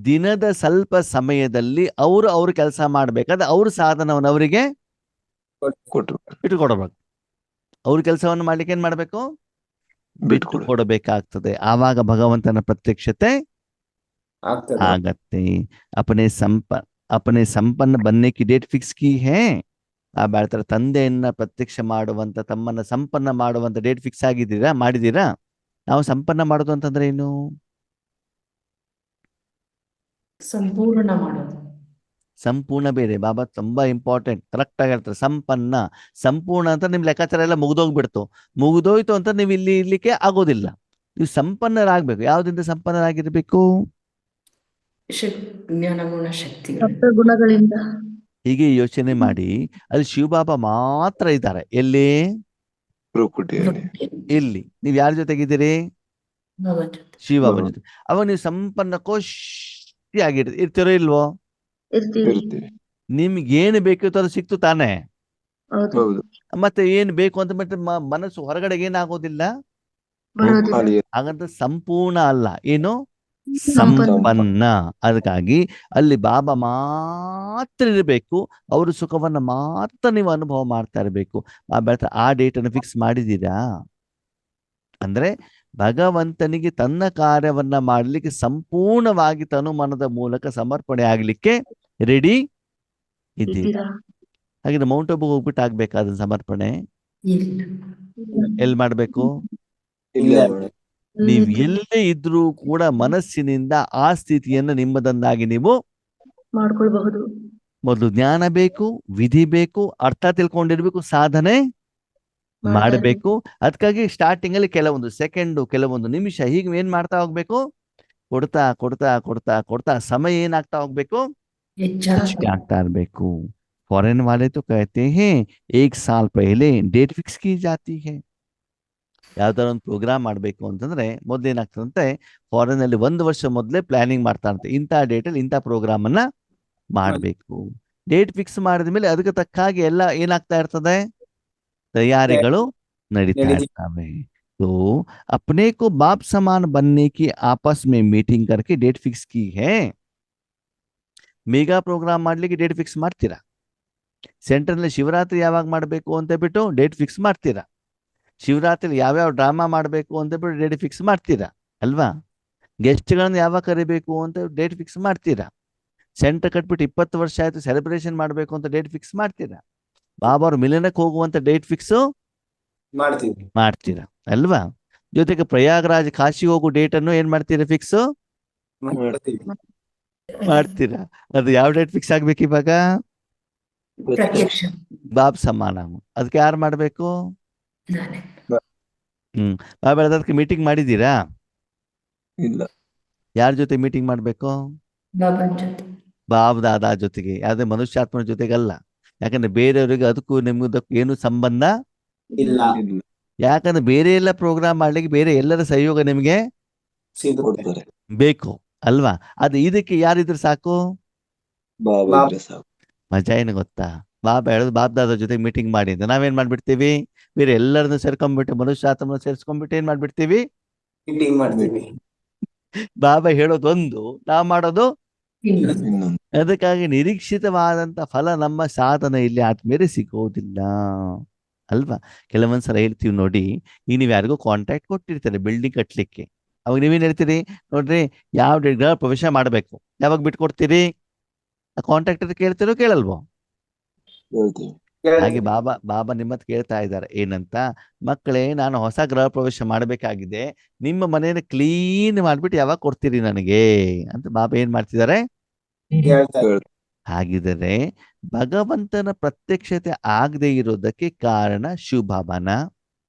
ದಿನದ ಸ್ವಲ್ಪ ಸಮಯದಲ್ಲಿ ಅವರು ಅವ್ರ ಕೆಲಸ ಮಾಡ್ಬೇಕಾದ್ರೆ ಅವ್ರ ಸಾಧನವನ್ನು ಅವರಿಗೆ ಕೊಟ್ಟು ಇಟ್ಟುಕೊಡಬೇಕು. ಅವ್ರ ಕೆಲಸವನ್ನು ಮಾಡ್ಲಿಕ್ಕೆ ಏನ್ ಮಾಡ್ಬೇಕು? ಬಿಟ್ಟು ಕೊಡಬೇಕಾಗ್ತದೆ. ಆವಾಗ ಭಗವಂತನ ಪ್ರತ್ಯಕ್ಷತೆ ಆಗತ್ತೆ. अपने संपन्न बनने की डेट फिक्स की है. ಆ ಹೇಳ್ತಾರೆ, ತಂದೆಯನ್ನ ಪ್ರತ್ಯಕ್ಷ ಮಾಡುವಂತ, ತಮ್ಮನ್ನ ಸಂಪನ್ನ ಮಾಡುವಂತ ಡೇಟ್ ಫಿಕ್ಸ್ ಆಗಿದ್ದೀರಾ? ಮಾಡಿದೀರಾ? ನಾವು ಸಂಪನ್ನ ಮಾಡೋದು ಅಂತಂದ್ರೆ ಏನು? ಸಂಪೂರ್ಣ ಮಾಡೋದು. ಸಂಪೂರ್ಣ ಬೇರೆ. ಬಾಬಾ ತುಂಬಾ ಇಂಪಾರ್ಟೆಂಟ್, ಕರೆಕ್ಟ್ ಆಗಿ ಹೇಳ್ತಾರೆ. ಸಂಪನ್ನ, ಸಂಪೂರ್ಣ ಅಂತ ನಿಮ್ ಲೆಕ್ಕಾಚಾರ ಎಲ್ಲ ಮುಗ್ದೋಗ್ಬಿಡ್ತು. ಮುಗ್ದೋಯ್ತು ಅಂತ ನೀವು ಇಲ್ಲಿ ಇರ್ಲಿಕ್ಕೆ ಆಗೋದಿಲ್ಲ. ನೀವು ಸಂಪನ್ನರಾಗ್ಬೇಕು. ಯಾವ್ದಿಂದ ಸಂಪನ್ನರಾಗಿರ್ಬೇಕು? ಜ್ಞಾನ ಗುಣ ಶಕ್ತಿ ಸಪ್ತ ಗುಣಗಳಿಂದ. ಹೀಗೆ ಯೋಚನೆ ಮಾಡಿ. ಅಲ್ಲಿ ಶಿವಬಾಬಾ ಮಾತ್ರ ಇದ್ದಾರೆ. ಎಲ್ಲಿ? ಇಲ್ಲಿ. ನೀವ್ ಯಾರ ಜೊತೆಗಿದ್ದೀರಿ? ಶಿವಬಾಬಾ ಜೊತೆ. ಅವಾಗ ನೀವು ಸಂಪನ್ನ ಖುಷಿ ಇರ್ತೀರೋ ಇಲ್ವೋ? ಇರ್ತೀವಿ. ನಿಮ್ಗೆ ಏನು ಬೇಕಿತ್ತು ಅದು ಸಿಕ್ತು ತಾನೆ. ಹೌದು. ಮತ್ತೆ ಏನ್ ಬೇಕು ಅಂತ ಬಿಟ್ಟು ಮನಸ್ಸು ಹೊರಗಡೆ ಏನಾಗೋದಿಲ್ಲ. ಬರೋದಿಲ್ಲ. ಹಾಗಂತ ಸಂಪೂರ್ಣ ಅಲ್ಲ, ಏನು? ಸಂಪನ್ನ. ಅದಕ್ಕಾಗಿ ಅಲ್ಲಿ ಬಾಬಾ ಮಾತ್ರ ಇರಬೇಕು. ಅವ್ರ ಸುಖವನ್ನ ಮಾತ್ರ ನೀವು ಅನುಭವ ಮಾಡ್ತಾ ಇರಬೇಕು. ಆ ಡೇಟ್ ಅನ್ನು ಫಿಕ್ಸ್ ಮಾಡಿದ್ದೀರಾ? ಅಂದ್ರೆ ಭಗವಂತನಿಗೆ ತನ್ನ ಕಾರ್ಯವನ್ನ ಮಾಡ್ಲಿಕ್ಕೆ ಸಂಪೂರ್ಣವಾಗಿ ತನು ಮನದ ಮೂಲಕ ಸಮರ್ಪಣೆ ಆಗ್ಲಿಕ್ಕೆ ರೆಡಿ ಇದ್ದೀರಾ? ಹಾಗೆ ಮೌಂಟ್ ಅಬುಗೆ ಹೋಗ್ಬಿಟ್ಟು ಆಗ್ಬೇಕಾದ ಸಮರ್ಪಣೆ ಎಲ್ಲಿ ಮಾಡ್ಬೇಕು? ನೀವ್ ಎಲ್ಲೇ ಇದ್ರೂ ಕೂಡ ಮನಸ್ಸಿನಿಂದ ಆ ಸ್ಥಿತಿಯನ್ನು ನಿಮ್ಮದನ್ನಾಗಿ ನೀವು ಮಾಡ್ಕೊಳ್ಬಹುದು. ಮೊದಲು ಜ್ಞಾನ ಬೇಕು, ವಿಧಿ ಬೇಕು, ಅರ್ಥ ತಿಳ್ಕೊಂಡಿರ್ಬೇಕು, ಸಾಧನೆ ಮಾಡಬೇಕು. ಅದಕ್ಕಾಗಿ ಸ್ಟಾರ್ಟಿಂಗ್ ಅಲ್ಲಿ ಕೆಲವೊಂದು ಸೆಕೆಂಡು, ಕೆಲವೊಂದು ನಿಮಿಷ ಹೀಗೆ ಏನ್ ಮಾಡ್ತಾ ಹೋಗ್ಬೇಕು? ಕೊಡ್ತಾ ಕೊಡ್ತಾ ಕೊಡ್ತಾ ಕೊಡ್ತಾ ಸಮಯ ಏನಾಗ್ತಾ ಹೋಗ್ಬೇಕು? ಹೆಚ್ಚಿಗೆ ಆಗ್ತಾ ಇರ್ಬೇಕು. फॉरेन वाले तो कहते हैं 1 साल पहले डेट फिक्स की जाती है. ಯಾವ್ದಾರ ಒಂದು ಪ್ರೋಗ್ರಾಮ್ ಮಾಡ್ಬೇಕು ಅಂತಂದ್ರೆ ಮೊದ್ಲು ಏನಾಗ್ತದಂತೆ, ಫಾರಿನ್ ಅಲ್ಲಿ 1 ವರ್ಷ ಮೊದಲೇ ಪ್ಲಾನಿಂಗ್ ಮಾಡ್ತಾರಂತೆ. ಇಂಥ ಡೇಟ್ ಅಲ್ಲಿ ಇಂಥ ಪ್ರೋಗ್ರಾಮ್ ಅನ್ನ ಮಾಡ್ಬೇಕು. ಡೇಟ್ ಫಿಕ್ಸ್ ಮಾಡಿದ ಮೇಲೆ ಅದಕ್ಕೆ ತಕ್ಕ ಹಾಗೆ ಎಲ್ಲ ಏನಾಗ್ತಾ ಇರ್ತದೆ? ತಯಾರಿಗಳು ನಡೀತಾ ಇರ್ತವೆ. तो अपने को बाप समान बनने की आपस में मीटिंग करके डेट फिक्स की है. मेगा प्रोग्राम ಮಾಡ್ಲಿಕ್ಕೆ ಡೇಟ್ ಫಿಕ್ಸ್ ಮಾಡ್ತೀರಾ? ಸೆಂಟರ್ ನಲ್ಲಿ ಶಿವರಾತ್ರಿ ಯಾವಾಗ ಮಾಡಬೇಕು ಅಂತ ಬಿಟ್ಟು ಡೇಟ್ ಫಿಕ್ಸ್ ಮಾಡ್ತೀರಾ? ಶಿವರಾತ್ರಿ ಯಾವ್ಯಾವ ಡ್ರಾಮಾ ಮಾಡಬೇಕು ಅಂತ ಬಿಟ್ಟು ಡೇಟ್ ಫಿಕ್ಸ್ ಮಾಡ್ತೀರಾ ಅಲ್ವಾ? ಗೆಸ್ಟ್ಗಳನ್ನ ಯಾವಾಗ ಕರಿಬೇಕು ಅಂತ ಡೇಟ್ ಫಿಕ್ಸ್ ಮಾಡ್ತೀರಾ? ಸೆಂಟರ್ ಕಟ್ಬಿಟ್ಟು 20 ವರ್ಷ ಆಯ್ತು ಸೆಲೆಬ್ರೇಷನ್ ಮಾಡಬೇಕು ಅಂತ ಡೇಟ್ ಫಿಕ್ಸ್ ಮಾಡ್ತೀರಾ? ಬಾಬಾ ಅವ್ರ ಮಿಲನಕ್ಕೆ ಹೋಗುವಂತ ಡೇಟ್ ಫಿಕ್ಸ್ ಮಾಡ್ತೀರಾ ಅಲ್ವಾ? ಜೊತೆಗೆ ಪ್ರಯಾಗ್ರಾಜ್ ಕಾಶಿ ಹೋಗೋ ಡೇಟ್ ಅನ್ನು ಏನ್ ಮಾಡ್ತೀರಾ? ಫಿಕ್ಸ್ ಮಾಡ್ತೀರಾ? ಅದು ಯಾವ ಡೇಟ್ ಫಿಕ್ಸ್ ಆಗ್ಬೇಕು ಇವಾಗ? ಬಾಬ್ ಸಮಾನ. ಅದಕ್ಕೆ ಯಾರು ಮಾಡ್ಬೇಕು? ಬಾಬಾ ಅದಕ್ಕೆ ಮೀಟಿಂಗ್ ಮಾಡಿದ್ದೀರಾ? ಇಲ್ಲ. ಯಾರ ಜೊತೆ ಮೀಟಿಂಗ್ ಮಾಡ್ಬೇಕು? ಬಾಬ್ ದಾದಾ ಜೊತೆಗೆ, ಯಾವ್ದೇ ಮನುಷ್ಯಾತ್ಮನ ಜೊತೆಗಲ್ಲ. ಯಾಕಂದ್ರೆ ಬೇರೆಯವ್ರಿಗೆ ಅದಕ್ಕೂ ನಿಮ್ಗದಕ್ಕೂ ಏನು ಸಂಬಂಧ ಇಲ್ಲ ಇಲ್ಲ ಯಾಕಂದ್ರೆ ಬೇರೆ ಎಲ್ಲ ಪ್ರೋಗ್ರಾಮ್ ಮಾಡ್ಲಿಕ್ಕೆ ಬೇರೆ ಎಲ್ಲರ ಸಹಯೋಗ ನಿಮ್ಗೆ ಸಿಗುತ್ತೆ ಕೊಡ್ತಾರೆ. ಬೇಕು ಅಲ್ವಾ? ಅದು ಇದಕ್ಕೆ ಯಾರಿದ್ರೆ ಸಾಕು? ಬಾಬಾ ಇದ್ರೆ ಸಾಕು. ಮಜಾ ಏನು ಗೊತ್ತಾ? ಬಾಬಾ ಹೇಳೋದು ಬಾಬ್ದಾದ ಜೊತೆ ಮೀಟಿಂಗ್ ಮಾಡಿ ಅಂತ ನಾವೇನ್ ಮಾಡ್ಬಿಡ್ತೀವಿ? ಬೇರೆ ಎಲ್ಲರನ್ನು ಸೇರ್ಕೊಂಡ್ಬಿಟ್ಟು ಮನುಷ್ಯಾತ್ಮನ ಸೇರ್ಸ್ಕೊಂಡ್ಬಿಟ್ಟು ಏನ್ ಮಾಡ್ಬಿಡ್ತೀವಿ? ಮೀಟಿಂಗ್ ಮಾಡ್ತೀವಿ. ಬಾಬಾ ಹೇಳೋದೊಂದು, ನಾವ್ ಮಾಡೋದು ಇನ್ನೊಂದು. ಇನ್ನೊಂದು ಅದಕ್ಕಾಗಿ ನಿರೀಕ್ಷಿತವಾದಂತ ಫಲ ನಮ್ಮ ಸಾಧನೆ ಇಲ್ಲಿ ಆದ್ಮೇಲೆ ಸಿಗೋದಿಲ್ಲ ಅಲ್ವಾ? ಕೆಲವೊಂದ್ಸಲ ಹೇಳ್ತೀವಿ ನೋಡಿ, ಈಗ ನೀವು ಯಾರಿಗೂ ಕಾಂಟ್ರಾಕ್ಟ್ ಕೊಟ್ಟಿರ್ತಾರೆ ಬಿಲ್ಡಿಂಗ್ ಕಟ್ಲಿಕ್ಕೆ. ಅವಾಗ ನೀವೇನ್ ಹೇಳ್ತೀರಿ? ನೋಡ್ರಿ, ಯಾವ ಗೃಹ ಪ್ರವೇಶ ಮಾಡ್ಬೇಕು, ಯಾವಾಗ ಬಿಟ್ಕೊಡ್ತೀರಿ? ಕಾಂಟ್ರಾಕ್ಟರ್ ಕೇಳ್ತಿರೋ ಕೇಳಲ್ವೋ? ಹೇಳ್ತೀವಿ. ಹಾಗೆ ಬಾಬಾ ನಿಮ್ಮತ್ ಕೇಳ್ತಾ ಇದ್ದಾರೆ ಏನಂತ, ಮಕ್ಕಳೇ ನಾನು ಹೊಸ ಗೃಹ ಪ್ರವೇಶ ಮಾಡಬೇಕಾಗಿದೆ, ನಿಮ್ಮ ಮನೆಯನ್ನು ಕ್ಲೀನ್ ಮಾಡ್ಬಿಟ್ಟು ಯಾವಾಗ ಕೊಡ್ತೀರಿ ನನಗೆ ಅಂತ ಬಾಬಾ ಏನ್ ಮಾಡ್ತಿದ್ದಾರೆ? ಹೇಳ್ತಾರೆ. ಹಾಗಿದರೆ ಭಗವಂತನ ಪ್ರತ್ಯಕ್ಷತೆ ಆಗದೆ ಇರೋದಕ್ಕೆ ಕಾರಣ ಶಿವಬಾಬಾನ,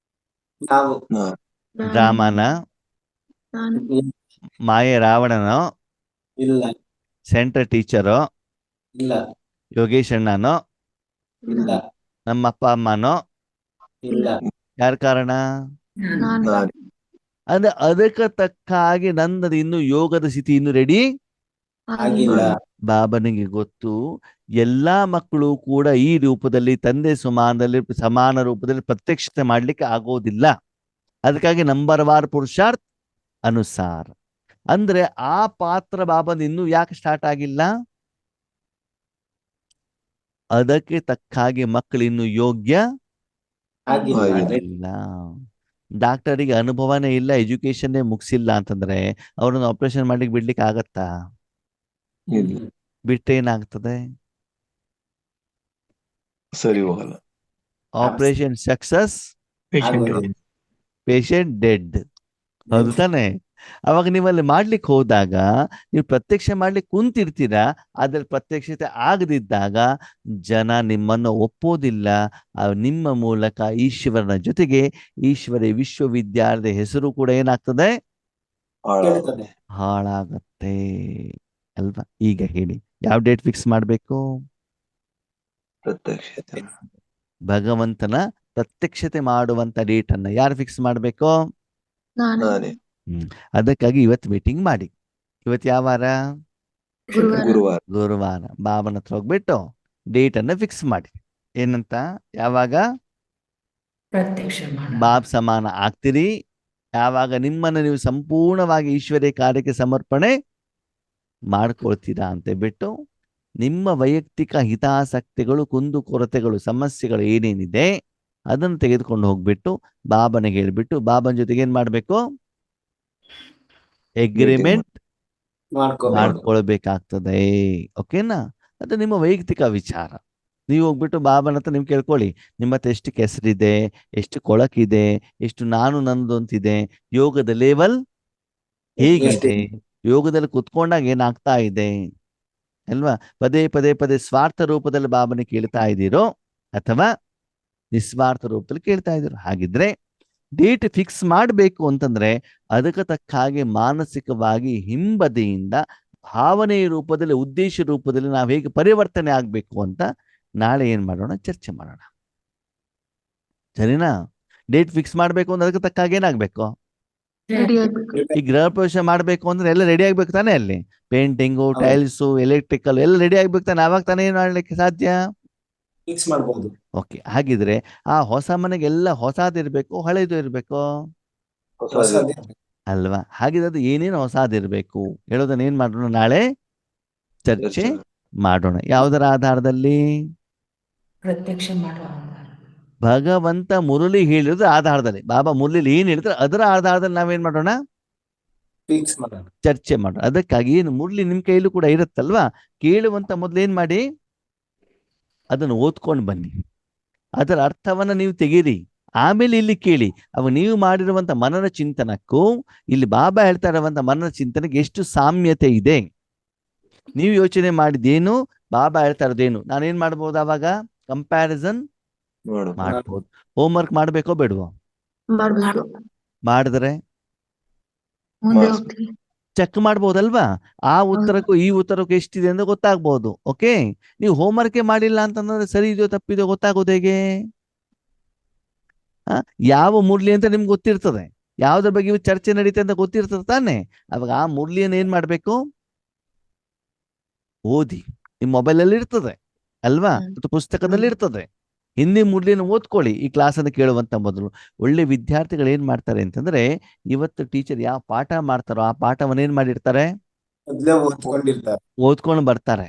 ನಾವು ನಾವು ರಾಮನ, ನಾನು ಮಾಯೆ ರಾವಣನೋ, ಇಲ್ಲ ಸೆಂಟ್ರಲ್ ಟೀಚರೋ, ಇಲ್ಲ ಯೋಗೇಶ್ ಅಣ್ಣನೋ, ಇಲ್ಲ ನಮ್ಮ ಅಪ್ಪ ಅಮ್ಮನೋ? ಇಲ್ಲ ಯಾರ ಕಾರಣ? ನಾನು. ನಾನು ಅಂದ್ರೆ ಅದಕ್ಕೆ ತಕ್ಕ ಹಾಗೆ ನನ್ನದು ಇನ್ನು ಯೋಗದ ಸ್ಥಿತಿ ಇನ್ನು ರೆಡಿ ಆಗಿಲ್ಲ. ಬಾಬನಿಗೆ ಗೊತ್ತು. ಎಲ್ಲಾ ಮಕ್ಕಳು ಕೂಡ ಈ ರೂಪದಲ್ಲಿ ತಂದೆ ಸಮಾನ ರೂಪದಲ್ಲಿ ಪ್ರತ್ಯಕ್ಷತೆ ಮಾಡ್ಲಿಕ್ಕೆ ಆಗೋದಿಲ್ಲ. ಅದಕ್ಕಾಗಿ ನಂಬರ್ ವಾರ್ ಪುರುಷಾರ್ಥ ಅನುಸಾರ ಅಂದ್ರೆ ಆ ಪಾತ್ರ ಬಾಬನ್ ಇನ್ನು ಯಾಕೆ ಸ್ಟಾರ್ಟ್ ಆಗಿಲ್ಲ? ಅದಕ್ಕೆ ತಕ್ಕ ಹಾಗೆ ಮಕ್ಕಳು ಇನ್ನು ಯೋಗ್ಯ ಆಗಿಲ್ಲ. ಇಲ್ಲ. ಡಾಕ್ಟರಿಗೆ ಅನುಭವನೇ ಇಲ್ಲ, ಎಜುಕೇಶನ್ನೇ ಮುಗಿಸಿಲ್ಲ ಅಂತಂದ್ರೆ ಅವ್ರನ್ನ ಆಪರೇಷನ್ ಮಾಡ್ಲಿಕ್ಕೆ ಬಿಡ್ಲಿಕ್ಕೆ ಆಗತ್ತಾ? ಇಲ್ಲ ಬಿಟ್ಟರೆ ಏನಾಗ್ತದೆ? ಸರಿ ಹೋಗಲ್ಲ. ಆಪರೇಷನ್ ಸಕ್ಸಸ್, ಪೇಷಂಟ್ ಆಗೋದಿಲ್ಲ. Patient dead. ಹೌದು ತಾನೆ? ಅವಾಗ ನೀವಲ್ಲಿ ಮಾಡ್ಲಿಕ್ಕೆ ಹೋದಾಗ ನೀವು ಪ್ರತ್ಯಕ್ಷ ಮಾಡ್ಲಿಕ್ಕೆ ಕುಂತಿರ್ತೀರಾ, ಅದ್ರಲ್ಲಿ ಪ್ರತ್ಯಕ್ಷತೆ ಆಗದಿದ್ದಾಗ ಜನ ನಿಮ್ಮನ್ನು ಒಪ್ಪೋದಿಲ್ಲ. ನಿಮ್ಮ ಮೂಲಕ ಈಶ್ವರನ ಜೊತೆಗೆ ಈಶ್ವರ ವಿಶ್ವವಿದ್ಯಾಲಯದ ಹೆಸರು ಕೂಡ ಏನಾಗ್ತದೆ? ಕೇಳ್ತದೆ. ಹಾಳಾಗತ್ತೆ ಅಲ್ವಾ? ಈಗ ಹೇಳಿ, ಯಾವ ಡೇಟ್ ಫಿಕ್ಸ್ ಮಾಡ್ಬೇಕು? ಪ್ರತ್ಯಕ್ಷತೆ ಭಗವಂತನ ಪ್ರತ್ಯಕ್ಷತೆ ಮಾಡುವಂತ ಡೇಟ್ ಅನ್ನ ಯಾರು ಫಿಕ್ಸ್ ಮಾಡ್ಬೇಕು? ನಾನೇ. ಅದಕ್ಕಾಗಿ ಇವತ್ತು ಮೀಟಿಂಗ್ ಮಾಡಿ. ಇವತ್ತು ಯಾವ ವಾರ? ಗುರುವಾರ ಗುರುವಾರ. ಬಾಬನ ಹತ್ರ ಹೋಗ್ಬಿಟ್ಟು ಡೇಟ್ ಅನ್ನ ಫಿಕ್ಸ್ ಮಾಡಿ. ಏನಂತ? ಯಾವಾಗ ಪ್ರತ್ಯಕ್ಷ ಮಾಡ. ಬಾಬ್ ಸಮಾನ ಆಗ್ತೀರಿ, ಯಾವಾಗ ನಿಮ್ಮನ್ನು ನೀವು ಸಂಪೂರ್ಣವಾಗಿ ಈಶ್ವರ್ಯ ಕಾರ್ಯಕ್ಕೆ ಸಮರ್ಪಣೆ ಮಾಡ್ಕೊಳ್ತೀರಾ ಅಂತ ಬಿಟ್ಟು ನಿಮ್ಮ ವೈಯಕ್ತಿಕ ಹಿತಾಸಕ್ತಿಗಳು, ಕುಂದು ಕೊರತೆಗಳು, ಸಮಸ್ಯೆಗಳು ಏನೇನಿದೆ ಅದನ್ನು ತೆಗೆದುಕೊಂಡು ಹೋಗ್ಬಿಟ್ಟು ಬಾಬನಿಗೆ ಹೇಳ್ಬಿಟ್ಟು ಬಾಬನ ಜೊತೆಗೆ ಏನ್ ಮಾಡ್ಬೇಕು? ಎಗ್ರಿಮೆಂಟ್ ಮಾಡ್ಕೋಬಹುದು. ಮಾಡ್ಕೊಳ್ಬೇಕಾಗ್ತದೆ. ಓಕೆನಾ? ಅದು ನಿಮ್ಮ ವೈಯಕ್ತಿಕ ವಿಚಾರ. ನೀವು ಹೋಗ್ಬಿಟ್ಟು ಬಾಬನ ಹತ್ರ ನೀವು ಕೇಳ್ಕೊಳ್ಳಿ, ನಿಮ್ಮ ಹತ್ರ ಎಷ್ಟು ಕೆಸರಿದೆ, ಎಷ್ಟು ಕೊಳಕಿದೆ, ಎಷ್ಟು ನಾನು ನನ್ನದು ಅಂತಿದೆ, ಯೋಗದ ಲೆವೆಲ್ ಹೇಗಿದೆ, ಯೋಗದಲ್ಲಿ ಕುತ್ಕೊಂಡಾಗ ಏನಾಗ್ತಾ ಇದೆ ಅಲ್ವಾ? ಪದೇ ಪದೇ ಪದೇ ಸ್ವಾರ್ಥ ರೂಪದಲ್ಲಿ ಬಾಬನ ಕೇಳ್ತಾ ಇದ್ದೀರೋ ಅಥವಾ ನಿಸ್ವಾರ್ಥ ರೂಪದಲ್ಲಿ ಕೇಳ್ತಾ ಇದ್ದೀರೋ? ಹಾಗಿದ್ರೆ ಡೇಟ್ ಫಿಕ್ಸ್ ಮಾಡಬೇಕು ಅಂತಂದ್ರೆ ಅದಕ್ಕೆ ತಕ್ಕ ಹಾಗೆ ಮಾನಸಿಕವಾಗಿ ಹಿಂಬದಿಯಿಂದ ಭಾವನೆಯ ರೂಪದಲ್ಲಿ, ಉದ್ದೇಶ ರೂಪದಲ್ಲಿ ನಾವು ಹೇಗೆ ಪರಿವರ್ತನೆ ಆಗ್ಬೇಕು ಅಂತ ನಾಳೆ ಏನ್ ಮಾಡೋಣ? ಚರ್ಚೆ ಮಾಡೋಣ. ಸರಿನಾ? ಡೇಟ್ ಫಿಕ್ಸ್ ಮಾಡ್ಬೇಕು ಅಂದ್ರೆ ಅದಕ್ಕೆ ತಕ್ಕ ಹಾಗೆ ಏನಾಗ್ಬೇಕು? ರೆಡಿ ಆಗ್ಬೇಕು. ಈ ಗೃಹ ಪ್ರವೇಶ ಮಾಡ್ಬೇಕು ಅಂದ್ರೆ ಎಲ್ಲ ರೆಡಿ ಆಗ್ಬೇಕು ತಾನೆ? ಅಲ್ಲಿ ಪೇಂಟಿಂಗು, ಟೈಲ್ಸು, ಎಲೆಕ್ಟ್ರಿಕಲ್ ಎಲ್ಲ ರೆಡಿ ಆಗ್ಬೇಕು ತಾನೆ? ಆವಾಗ ತಾನೇ ಏನ್ ಮಾಡ್ಲಿಕ್ಕೆ ಸಾಧ್ಯ? ಫಿಕ್ಸ್ ಮಾಡ್ಬೋದು. ಓಕೆ. ಹಾಗಿದ್ರೆ ಆ ಹೊಸ ಮನೆಗೆಲ್ಲ ಹೊಸದಿರ್ಬೇಕು, ಹಳೇದು ಇರ್ಬೇಕು ಹೊಸದೇ. ಅಲ್ವಾ? ಹಾಗಿದ್ರೆ ಅದು ಏನೇನು ಹೊಸದಿರ್ಬೇಕು ಹೇಳೋದನ್ನ ಏನ್ ಮಾಡೋಣ? ನಾಳೆ ಚರ್ಚೆ ಮಾಡೋಣ. ಯಾವುದರ ಆಧಾರದಲ್ಲಿ? ಪ್ರತ್ಯಕ್ಷ ಮಾಡುವ. ಭಗವಂತ ಮುರಳಿ ಹೇಳಿರೋದ್ರ ಆಧಾರದಲ್ಲಿ, ಬಾಬಾ ಮುರಳಿಲಿ ಏನ್ ಹೇಳಿದ್ರೆ ಅದರ ಆಧಾರದಲ್ಲಿ ನಾವೇನ್ ಮಾಡೋಣ? ಫಿಕ್ಸ್ ಮಾಡೋಣ. ಚರ್ಚೆ ಮಾಡೋಣ. ಅದಕ್ಕಾಗಿ ಏನು ಮುರಳಿ ನಿಮ್ ಕೈಲೂ ಕೂಡ ಇರುತ್ತಲ್ವಾ, ಕೇಳುವಂತ ಮೊದ್ಲು ಏನ್ ಮಾಡಿ ಅದನ್ನು ಓದ್ಕೊಂಡು ಬನ್ನಿ, ಅದರ ಅರ್ಥವನ್ನ ನೀವು ತೆಗೀರಿ, ಆಮೇಲೆ ಇಲ್ಲಿ ಕೇಳಿ. ಅವಾಗ ನೀವು ಮಾಡಿರುವಂತ ಮನನ ಚಿಂತನಕ್ಕೂ ಇಲ್ಲಿ ಬಾಬಾ ಹೇಳ್ತಾ ಇರುವಂತ ಮನನ ಚಿಂತನೆಗೆ ಎಷ್ಟು ಸಾಮ್ಯತೆ ಇದೆ. ನೀವು ಯೋಚನೆ ಮಾಡಿದ್ದೇನು, ಬಾಬಾ ಹೇಳ್ತಾ ಇರೋದೇನು, ನಾನೇನ್ ಮಾಡ್ಬೋದು? ಅವಾಗ ಕಂಪ್ಯಾರಿಸನ್ ಮಾಡ್ಬೋದು. ಹೋಮ್ವರ್ಕ್ ಮಾಡ್ಬೇಕೋ ಬೇಡವೋ? ಮಾಡ್ಬೇಕು. ಮಾಡಿದ್ರೆ ಮುಂದೆ ಹೋಗ್ತೀವಿ. ಚೆಕ್ ಮಾಡ್ಬೋದಲ್ವಾ? ಆ ಉತ್ತರಕ್ಕೂ ಈ ಉತ್ತರಕ್ಕೂ ಎಷ್ಟಿದೆ ಅಂತ ಗೊತ್ತಾಗ್ಬೋದು. ಓಕೆ, ನೀವು ಹೋಮ್ವರ್ಕೇ ಮಾಡಿಲ್ಲ ಅಂತಂದ್ರೆ ಸರಿ ಇದೆಯೋ ತಪ್ಪಿದೆಯೋ ಗೊತ್ತಾಗೋದು ಹೇಗೆ? ಯಾವ ಮುರ್ಲಿ ಅಂತ ನಿಮ್ಗೆ ಗೊತ್ತಿರ್ತದೆ, ಯಾವ್ದ್ರ ಬಗ್ಗೆ ಇವು ಚರ್ಚೆ ನಡೀತೆ ಅಂತ ಗೊತ್ತಿರ್ತದೆ ತಾನೆ. ಅವಾಗ ಆ ಮುರ್ಲಿಯನ್ನು ಏನ್ ಮಾಡ್ಬೇಕು? ಓದಿ. ನಿಮ್ ಮೊಬೈಲ್ ಅಲ್ಲಿ ಇರ್ತದೆ ಅಲ್ವಾ, ಮತ್ತು ಪುಸ್ತಕದಲ್ಲಿ ಇರ್ತದೆ. ಹಿಂದಿ ಮುರ್ಲಿಯನ್ನು ಓದ್ಕೊಳ್ಳಿ ಈ ಕ್ಲಾಸ್ ಅನ್ನು ಕೇಳುವಂತ ಮೊದಲು. ಒಳ್ಳೆ ವಿದ್ಯಾರ್ಥಿಗಳು ಏನ್ ಮಾಡ್ತಾರೆ ಅಂತಂದ್ರೆ, ಇವತ್ತು ಟೀಚರ್ ಯಾವ ಪಾಠ ಮಾಡ್ತಾರೋ ಆ ಪಾಠವನ್ನ ಏನ್ ಮಾಡಿರ್ತಾರೆ, ಮೊದ್ಲೇ ಓದ್ಕೊಂಡಿರ್ತಾರೆ. ಓದ್ಕೊಂಡು ಬರ್ತಾರೆ,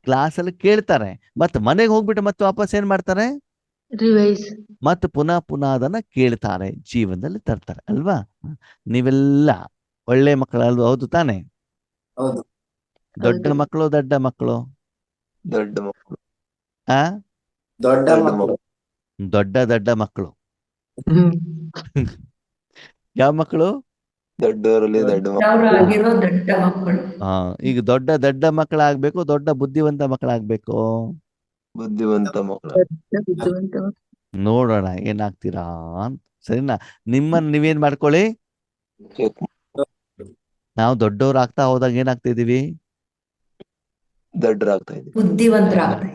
ಕ್ಲಾಸಲ್ಲಿ ಕೇಳ್ತಾರೆ, ಮತ್ತೆ ಮನೆಗೆ ಹೋಗ್ಬಿಟ್ಟು ಮತ್ತೆ ವಾಪಸ್ ಏನ್ ಮಾಡ್ತಾರೆ, ರಿವೈಸ್. ಮತ್ತೆ ಪುನಃ ಪುನಃ ಅದನ್ನ ಕೇಳ್ತಾರೆ, ಜೀವನದಲ್ಲಿ ತರ್ತಾರೆ ಅಲ್ವಾ? ನೀವೆಲ್ಲ ಒಳ್ಳೆ ಮಕ್ಕಳಲ್ವಾ? ಹೌದು ತಾನೆ? ಹೌದು. ದೊಡ್ಡ ಮಕ್ಕಳು ದೊಡ್ಡ ಮಕ್ಕಳು? ದೊಡ್ಡ ಮಕ್ಕಳು. ಆ ದೊಡ್ಡ ದೊಡ್ಡ ಮಕ್ಕಳು. ದೊಡ್ಡ ದೊಡ್ಡ ಮಕ್ಕಳು. ಯಾವ ಮಕ್ಕಳು? ದೊಡ್ಡವರಲ್ಲಿ ದೊಡ್ಡ ಮಕ್ಕಳು. ಆಗಿರೋ ದೊಡ್ಡ ಮಕ್ಕಳು. ಈಗ ದೊಡ್ಡ ದೊಡ್ಡ ಮಕ್ಕಳಾಗ್ಬೇಕು, ದೊಡ್ಡ ಬುದ್ಧಿವಂತ ಮಕ್ಕಳಾಗ್ಬೇಕು? ಬುದ್ಧಿವಂತ ಮಕ್ಕಳು. ಬುದ್ಧಿವಂತ. ನೋಡೋಣ ಏನಾಗ್ತೀರಾ ಅಂತ. ಸರಿನಾ? ನಿಮ್ಮನ್ನ ನೀವೇನ್ ಮಾಡ್ಕೊಳ್ಳಿ. ಚೆಕ್ ನಾವು ದೊಡ್ಡವ್ರು ಆಗ್ತಾ ಹೋದಾಗ ಏನಾಗ್ತಾ ಇದೀವಿ? ದೊಡ್ಡರಾಗ್ತಾ ಇದ್ದೀವಿ. ಬುದ್ಧಿವಂತರಾಗ್ತಾರೆ.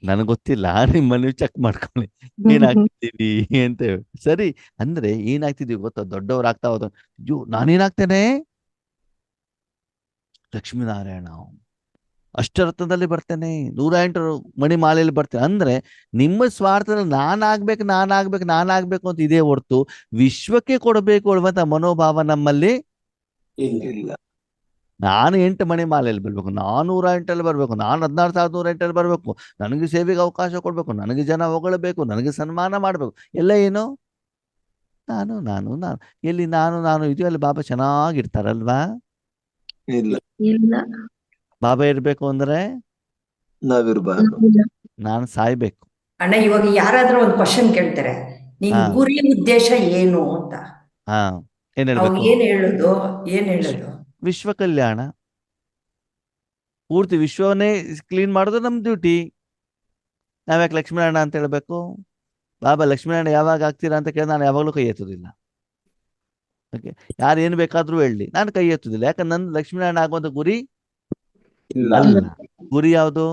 ನನಗ್ ಗೊತ್ತಿಲ್ಲ, ನಿಮ್ಮನ್ನು ಚೆಕ್ ಮಾಡ್ಕೊಳ್ಳಿ ಏನಾಗ್ತಿದೀವಿ ಅಂತ ಹೇಳಿ. ಸರಿ, ಅಂದ್ರೆ ಏನಾಗ್ತಿದೀವಿ ಗೊತ್ತಾ? ದೊಡ್ಡವ್ರಾಗ್ತಾ ಹೋದ ಅಯ್ಯೋ ನಾನೇನಾಗ್ತೇನೆ, ಲಕ್ಷ್ಮೀನಾರಾಯಣ ಅಷ್ಟರತ್ನದಲ್ಲಿ ಬರ್ತೇನೆ, 108 ಮಣಿ ಮಾಲೆಯಲ್ಲಿ ಬರ್ತೇನೆ ಅಂದ್ರೆ ನಿಮ್ಮ ಸ್ವಾರ್ಥದಲ್ಲಿ ನಾನಾಗ್ಬೇಕು ಅಂತ ಇದೇ ಹೊರ್ತು ವಿಶ್ವಕ್ಕೆ ಕೊಡಬೇಕು ಅನ್ನುವಂತ ಮನೋಭಾವ ನಮ್ಮಲ್ಲಿ ಇಲ್ಲ. ನಾನು 8 ಮಣಿ ಮಾಲೆಯಲ್ಲಿ ಬರ್ಬೇಕು, ನಾನು 108 ಬರ್ಬೇಕು, ನಾನು 16,108 ಬರ್ಬೇಕು, ನನಗೆ ಸೇವೆಗೆ ಅವಕಾಶ ಕೊಡ್ಬೇಕು, ನನಗೆ ಜನ ಹೊಗಳಬೇಕು, ನನಗೆ ಸನ್ಮಾನ ಮಾಡ್ಬೇಕು. ಎಲ್ಲ ಏನು? ನಾನು ನಾನು ನಾನು ಎಲ್ಲಿ ನಾನು ಇದೆಯೋ ಅಲ್ಲಿ ಬಾಬಾ ಚೆನ್ನಾಗಿರ್ತಾರಲ್ವಾ? ಇಲ್ಲ, ಇಲ್ಲ. ಬಾಬಾ ಇರ್ಬೇಕು ಅಂದ್ರೆ ನಾವಿರ್ಬಾರ್ದು. ನಾನು ಸಾಯ್ಬೇಕು. ಅಣ್ಣ, ಇವಾಗ ಯಾರಾದ್ರೂ ಒಂದು ಕ್ವಶನ್ ಕೇಳ್ತಾರೆ, ನಿನ್ ಹಾ. ಗುರಿ ಉದ್ದೇಶ ಏನು ಅಂತ, ಹಾ, ಏನ್ ಅವಾಗ ಹೇಳ್ಬೇಕು? ಏನ್ ಹೇಳೋದು? ವಿಶ್ವ ಕಲ್ಯಾಣ, ಪೂರ್ತಿ ವಿಶ್ವವನ್ನೇ ಕ್ಲೀನ್ ಮಾಡೋದು ನಮ್ ಡ್ಯೂಟಿ. ನಾವ್ಯಾಕೆ ಲಕ್ಷ್ಮೀನಾರಾಯಣ ಅಂತ ಹೇಳ್ಬೇಕು? ಬಾಬಾ ಲಕ್ಷ್ಮೀನಾರಾಯಣ ಯಾವಾಗ ಆಗ್ತೀರಾ ಅಂತ ಕೇಳಿ ನಾನು ಯಾವಾಗಲೂ ಕೈ ಎತ್ತುದಿಲ್ಲ. ಓಕೆ, ಯಾರು ಏನ್ ಬೇಕಾದ್ರೂ ಹೇಳಿ, ನಾನು ಕೈ ಎತ್ತುದಿಲ್ಲ. ಯಾಕಂದ್ರೆ ನನ್ನ ಲಕ್ಷ್ಮೀನಾರಾಯಣ ಆಗುವಂತ ಗುರಿ ಇಲ್ಲ. ಅಲ್ಲ. ಗುರಿ ಯಾವುದು?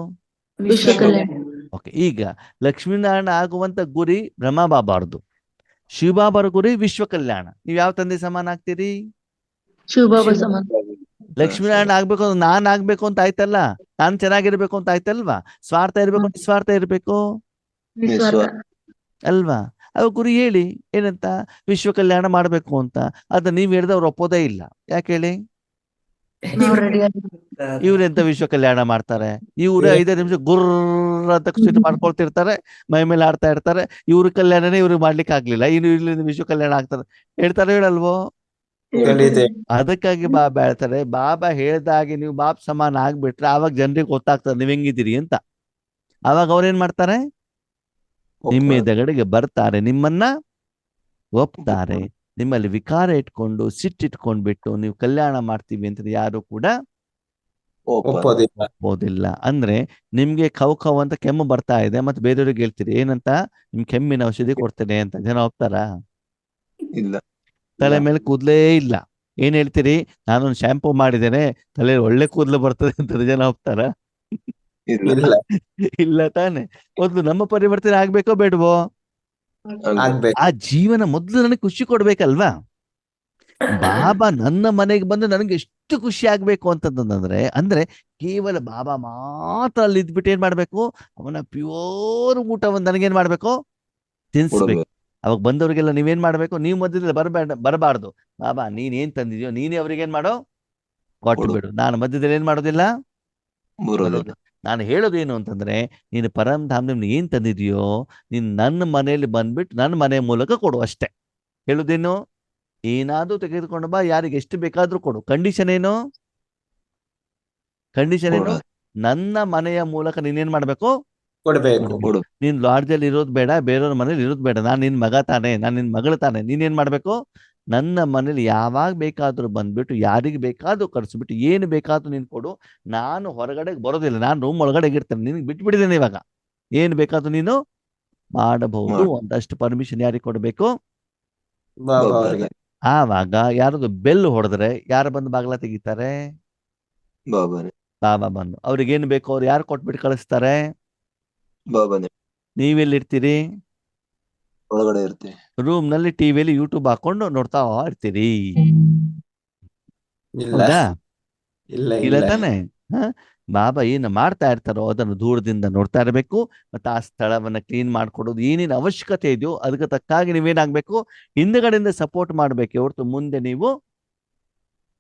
ವಿಶ್ವ ಕಲ್ಯಾಣ. ಓಕೆ, ಈಗ ಲಕ್ಷ್ಮೀನಾರಾಯಣ ಆಗುವಂತ ಗುರಿ ಬ್ರಹ್ಮ ಬಾಬಾರ್ದು, ಶಿವಬಾಬಾರ ಗುರಿ ವಿಶ್ವ ಕಲ್ಯಾಣ. ನೀವ್ ಯಾವ ತಂದೆ ಸಮಾನ ಆಗ್ತೀರಿ? ಶಿವಬಾಬಾ ಸಮಾನ. ಲಕ್ಷ್ಮೀನಾರಾಯಣ ಆಗ್ಬೇಕು ಅಂದ್ರೆ ನಾನ್ ಆಗ್ಬೇಕು ಅಂತ ಆಯ್ತಲ್ಲ, ನಾನ್ ಚೆನ್ನಾಗಿರ್ಬೇಕು ಅಂತ ಆಯ್ತಲ್ವಾ? ಸ್ವಾರ್ಥ ಇರ್ಬೇಕು, ನಿಸ್ವಾರ್ಥ ಇರ್ಬೇಕು ನಿಸ್ವಾರ್ಥ. ಅಲ್ವಾ? ಅವ್ ಗುರಿ ಹೇಳಿ ಏನಂತ, ವಿಶ್ವ ಕಲ್ಯಾಣ ಮಾಡ್ಬೇಕು ಅಂತ. ಅದ ನೀವ್ ಹೇಳಿದ್ರೆ ಅವ್ರು ಒಪ್ಪೋದೇ ಇಲ್ಲ. ಯಾಕೆ ಹೇಳಿ? ನಾವು ರೆಡಿ ಇವ್ರೆಂತ ವಿಶ್ವ ಕಲ್ಯಾಣ ಮಾಡ್ತಾರೆ? ಇವ್ರು 5 ನಿಮಿಷ ಗುರ್ರ ಅಂತ ಸಿಟ್ಟು ಮಾಡ್ಕೊಳ್ತಿರ್ತಾರೆ, ಮೈ ಮೇಲೆ ಆಡ್ತಾ ಇರ್ತಾರೆ. ಇವ್ರ ಕಲ್ಯಾಣನೇ ಇವ್ರಿಗೆ ಮಾಡ್ಲಿಕ್ಕೆ ಆಗ್ಲಿಲ್ಲ, ಇನ್ನು ಇಲ್ಲಿಂದ ವಿಶ್ವ ಕಲ್ಯಾಣ ಆಗ್ತಾರೆ ಹೇಳ್ತಾರೆ, ಹೇಳಲ್ವೋ? ಹೇಳಿದೆ. ಅದಕ್ಕಾಗಿ ಬಾಬಾ ಹೇಳ್ತಾರೆ, ಬಾಬಾ ಹೇಳ್ದಾಗೆ ನೀವು ಬಾಬ್ ಸಮಾನ ಆಗ್ಬಿಟ್ರೆ ಆವಾಗ ಜನರಿಗೆ ಗೊತ್ತಾಗ್ತದೆ ನೀವ್ ಹೆಂಗಿದ್ದೀರಿ ಅಂತ. ಅವಾಗ ಅವ್ರೇನ್ ಮಾಡ್ತಾರೆ? ನಿಮ್ಮ ಎದುರುಗಡೆಗೆ ಬರ್ತಾರೆ, ನಿಮ್ಮನ್ನ ಒಪ್ತಾರೆ. ನಿಮ್ಮಲ್ಲಿ ವಿಕಾರ ಇಟ್ಕೊಂಡು ಸಿಟ್ಟಿಟ್ಕೊಂಡ್ಬಿಟ್ಟು ನೀವು ಕಲ್ಯಾಣ ಮಾಡ್ತೀವಿ ಅಂತ ಯಾರು ಕೂಡ ಒಪ್ಪೋದಿಲ್ಲ. ಒಪ್ಪೋದಿಲ್ಲ. ಅಂದ್ರೆ ನಿಮ್ಗೆ ಕವ್ ಅಂತ ಕೆಮ್ಮು ಬರ್ತಾ ಇದೆ, ಮತ್ತೆ ಬೇರೆಯವ್ರಿಗೆ ಹೇಳ್ತೀರಿ ಏನಂತ, ನಿಮ್ ಕೆಮ್ಮಿನ ಔಷಧಿ ಕೊಡ್ತೇನೆ ಅಂತ. ಜನ ಒಪ್ತಾರಾ? ಇಲ್ಲ. ತಲೆ ಮೇಲೆ ಕೂದಲೇ ಇಲ್ಲ, ಏನ್ ಹೇಳ್ತೀರಿ? ನಾನೊಂದು ಶಾಂಪೂ ಮಾಡಿದ್ದೇನೆ, ತಲೆ ಒಳ್ಳೆ ಕೂದಲು ಬರ್ತದೆ ಅಂತ. ಜನ ಒಪ್ತಾರ? ಇಲ್ಲ. ಇಲ್ಲ ತಾನೆ. ಮೊದ್ಲು ನಮ್ಮ ಪರಿವರ್ತನೆ ಆಗ್ಬೇಕೋ ಬೇಡವೋ? ಆಗ್ಬೇಕು. ಆ ಜೀವನ ಮೊದ್ಲು ನನಗೆ ಖುಷಿ ಕೊಡ್ಬೇಕಲ್ವಾ? ಬಾಬಾ ನನ್ನ ಮನೆಗೆ ಬಂದು ನನಗೆ ಎಷ್ಟು ಖುಷಿ ಆಗ್ಬೇಕು ಅಂತಂದ್ರೆ, ಅಂದ್ರೆ ಕೇವಲ ಬಾಬಾ ಮಾತ್ರ ಅಲ್ಲಿ ಇದ್ಬಿಟ್ಟು ಏನ್ ಮಾಡ್ಬೇಕು, ಅವನ ಪ್ಯೂರ್ ಊಟವನ್ನು ನನಗೇನ್ ಮಾಡ್ಬೇಕು, ತಿನ್ಸ್ಬೇಕು. ಅವಾಗ ಬಂದವ್ರಿಗೆಲ್ಲ ನೀವೇನ್ ಮಾಡ್ಬೇಕು, ನೀವು ಮಧ್ಯದಲ್ಲಿ ಬರಬಾರ್ದು. ಬಾಬಾ ನೀನ್ ಏನ್ ತಂದಿದ್ಯೋ ನೀನೇ ಅವ್ರಿಗೆ ಏನ್ ಮಾಡೋ, ಕೊಟ್ಟು ಬಿಡು. ನಾನು ಮಧ್ಯದಲ್ಲಿ ಏನ್ ಮಾಡೋದಿಲ್ಲ, ಬರೋದು. ನಾನು ಹೇಳೋದೇನು ಅಂತಂದ್ರೆ, ನೀನು ಪರಂ ಧಾಮ್ ಏನ್ ತಂದಿದ್ಯೋ ನೀನ್ ನನ್ನ ಮನೆಯಲ್ಲಿ ಬಂದ್ಬಿಟ್ಟು ನನ್ನ ಮನೆ ಮೂಲಕ ಕೊಡು ಅಷ್ಟೇ. ಹೇಳುದೇನು, ಏನಾದ್ರೂ ತೆಗೆದುಕೊಂಡು ಬಾ, ಯಾರಿಗೆ ಎಷ್ಟು ಬೇಕಾದ್ರೂ ಕೊಡು. ಕಂಡೀಷನ್ ಏನು? ನನ್ನ ಮನೆಯ ಮೂಲಕ ನೀನೇನ್ ಮಾಡ್ಬೇಕು, ಕೊಡ್ಬೇಕು. ನೀನ್ ಲಾಡ್ಜಲ್ಲಿ ಇರೋದು ಬೇಡ, ಬೇರೆಯವ್ರ ಮನೇಲಿ ಇರೋದು ಬೇಡ. ನಾನ್ ನಿನ್ ಮಗ ತಾನೆ, ನಾನ್ ನಿನ್ ಮಗಳು ತಾನೆ. ನೀನೇನ್ ಮಾಡ್ಬೇಕು, ನನ್ನ ಮನೇಲಿ ಯಾವಾಗ ಬೇಕಾದ್ರೂ ಬಂದ್ಬಿಟ್ಟು ಯಾರಿಗೆ ಬೇಕಾದ್ರೂ ಕರ್ಸ್ಬಿಟ್ಟು ಏನು ಬೇಕಾದ್ರೂ ನೀನ್ ಕೊಡು. ನಾನು ಹೊರಗಡೆ ಬರೋದಿಲ್ಲ, ನಾನು ರೂಮ್ ಒಳಗಡೆ ಇರ್ತೇನೆ, ನಿನ್ಗೆ ಬಿಟ್ಬಿಟ್ಟಿದ್ದೇನೆ. ಇವಾಗ ಏನ್ ಬೇಕಾದ್ರೂ ನೀನು ಮಾಡಬಹುದು. ಒಂದಷ್ಟು ಪರ್ಮಿಷನ್ ಯಾರಿಗೆ ಕೊಡ್ಬೇಕು, ಬಾಬಾ ಅವರಿಗೆ. ಆವಾಗ ಯಾರದು ಬೆಲ್ ಹೊಡೆದ್ರೆ ಯಾರು ಬಂದು ಬಾಗ್ಲ ತೆಗಿತಾರೆ? ಬಾಬಾನೆ. ಬಾಬಾ ಬಂದು ಅವ್ರಿಗೇನು ಬೇಕು ಅವ್ರು ಯಾರು ಕೊಟ್ಬಿಟ್ಟು ಕಳಿಸ್ತಾರೆ? ಬಾಬಾನೆ. ನೀವೆಲ್ಲಿರ್ತೀರಿ? ಒಳಗಡೆ ಇರ್ತೀವಿ. ರೂಮ್ ನಲ್ಲಿ ಟಿವಿಯಲ್ಲಿ ಯೂಟ್ಯೂಬ್ ಹಾಕೊಂಡು ನೋಡ್ತಾ ಇರ್ತೀರಿ. ಇಲ್ಲ ಹೌದಾ? ಇಲ್ಲ ಇಲ್ಲ ಇಲ್ಲ ತಾನೆ? ಬಾಬಾ ಏನು ಮಾಡ್ತಾ ಇರ್ತಾರೋ ಅದನ್ನು ದೂರದಿಂದ ನೋಡ್ತಾ ಇರಬೇಕು. ಮತ್ತೆ ಆ ಸ್ಥಳವನ್ನ ಕ್ಲೀನ್ ಮಾಡ್ಕೊಡೋದು ಏನೇನು ಅವಶ್ಯಕತೆ ಇದೆಯೋ ಅದಕ್ಕೆ ತಕ್ಕಾಗಿ ನೀವೇನಾಗ್ಬೇಕು, ಹಿಂದ್ಗಡೆಯಿಂದ ಸಪೋರ್ಟ್ ಮಾಡ್ಬೇಕು ಹೊರತು ಮುಂದೆ ನೀವು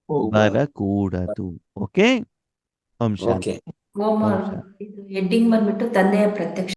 ಹೋಗ್ಬಾರ್ದು. ಬರಕೂಡದು. ಓಕೆ, ಓಂ ಶಾಂತಿ. ಓಕೆ ಹೋಮ ಓಂ ಶಾಂತಿ. ಇದು ಹೆಡ್ಡಿಂಗ್ ಬಂದ್ಬಿಟ್ಟು ತಂದೆಯ ಪ್ರತ್ಯಕ್ಷ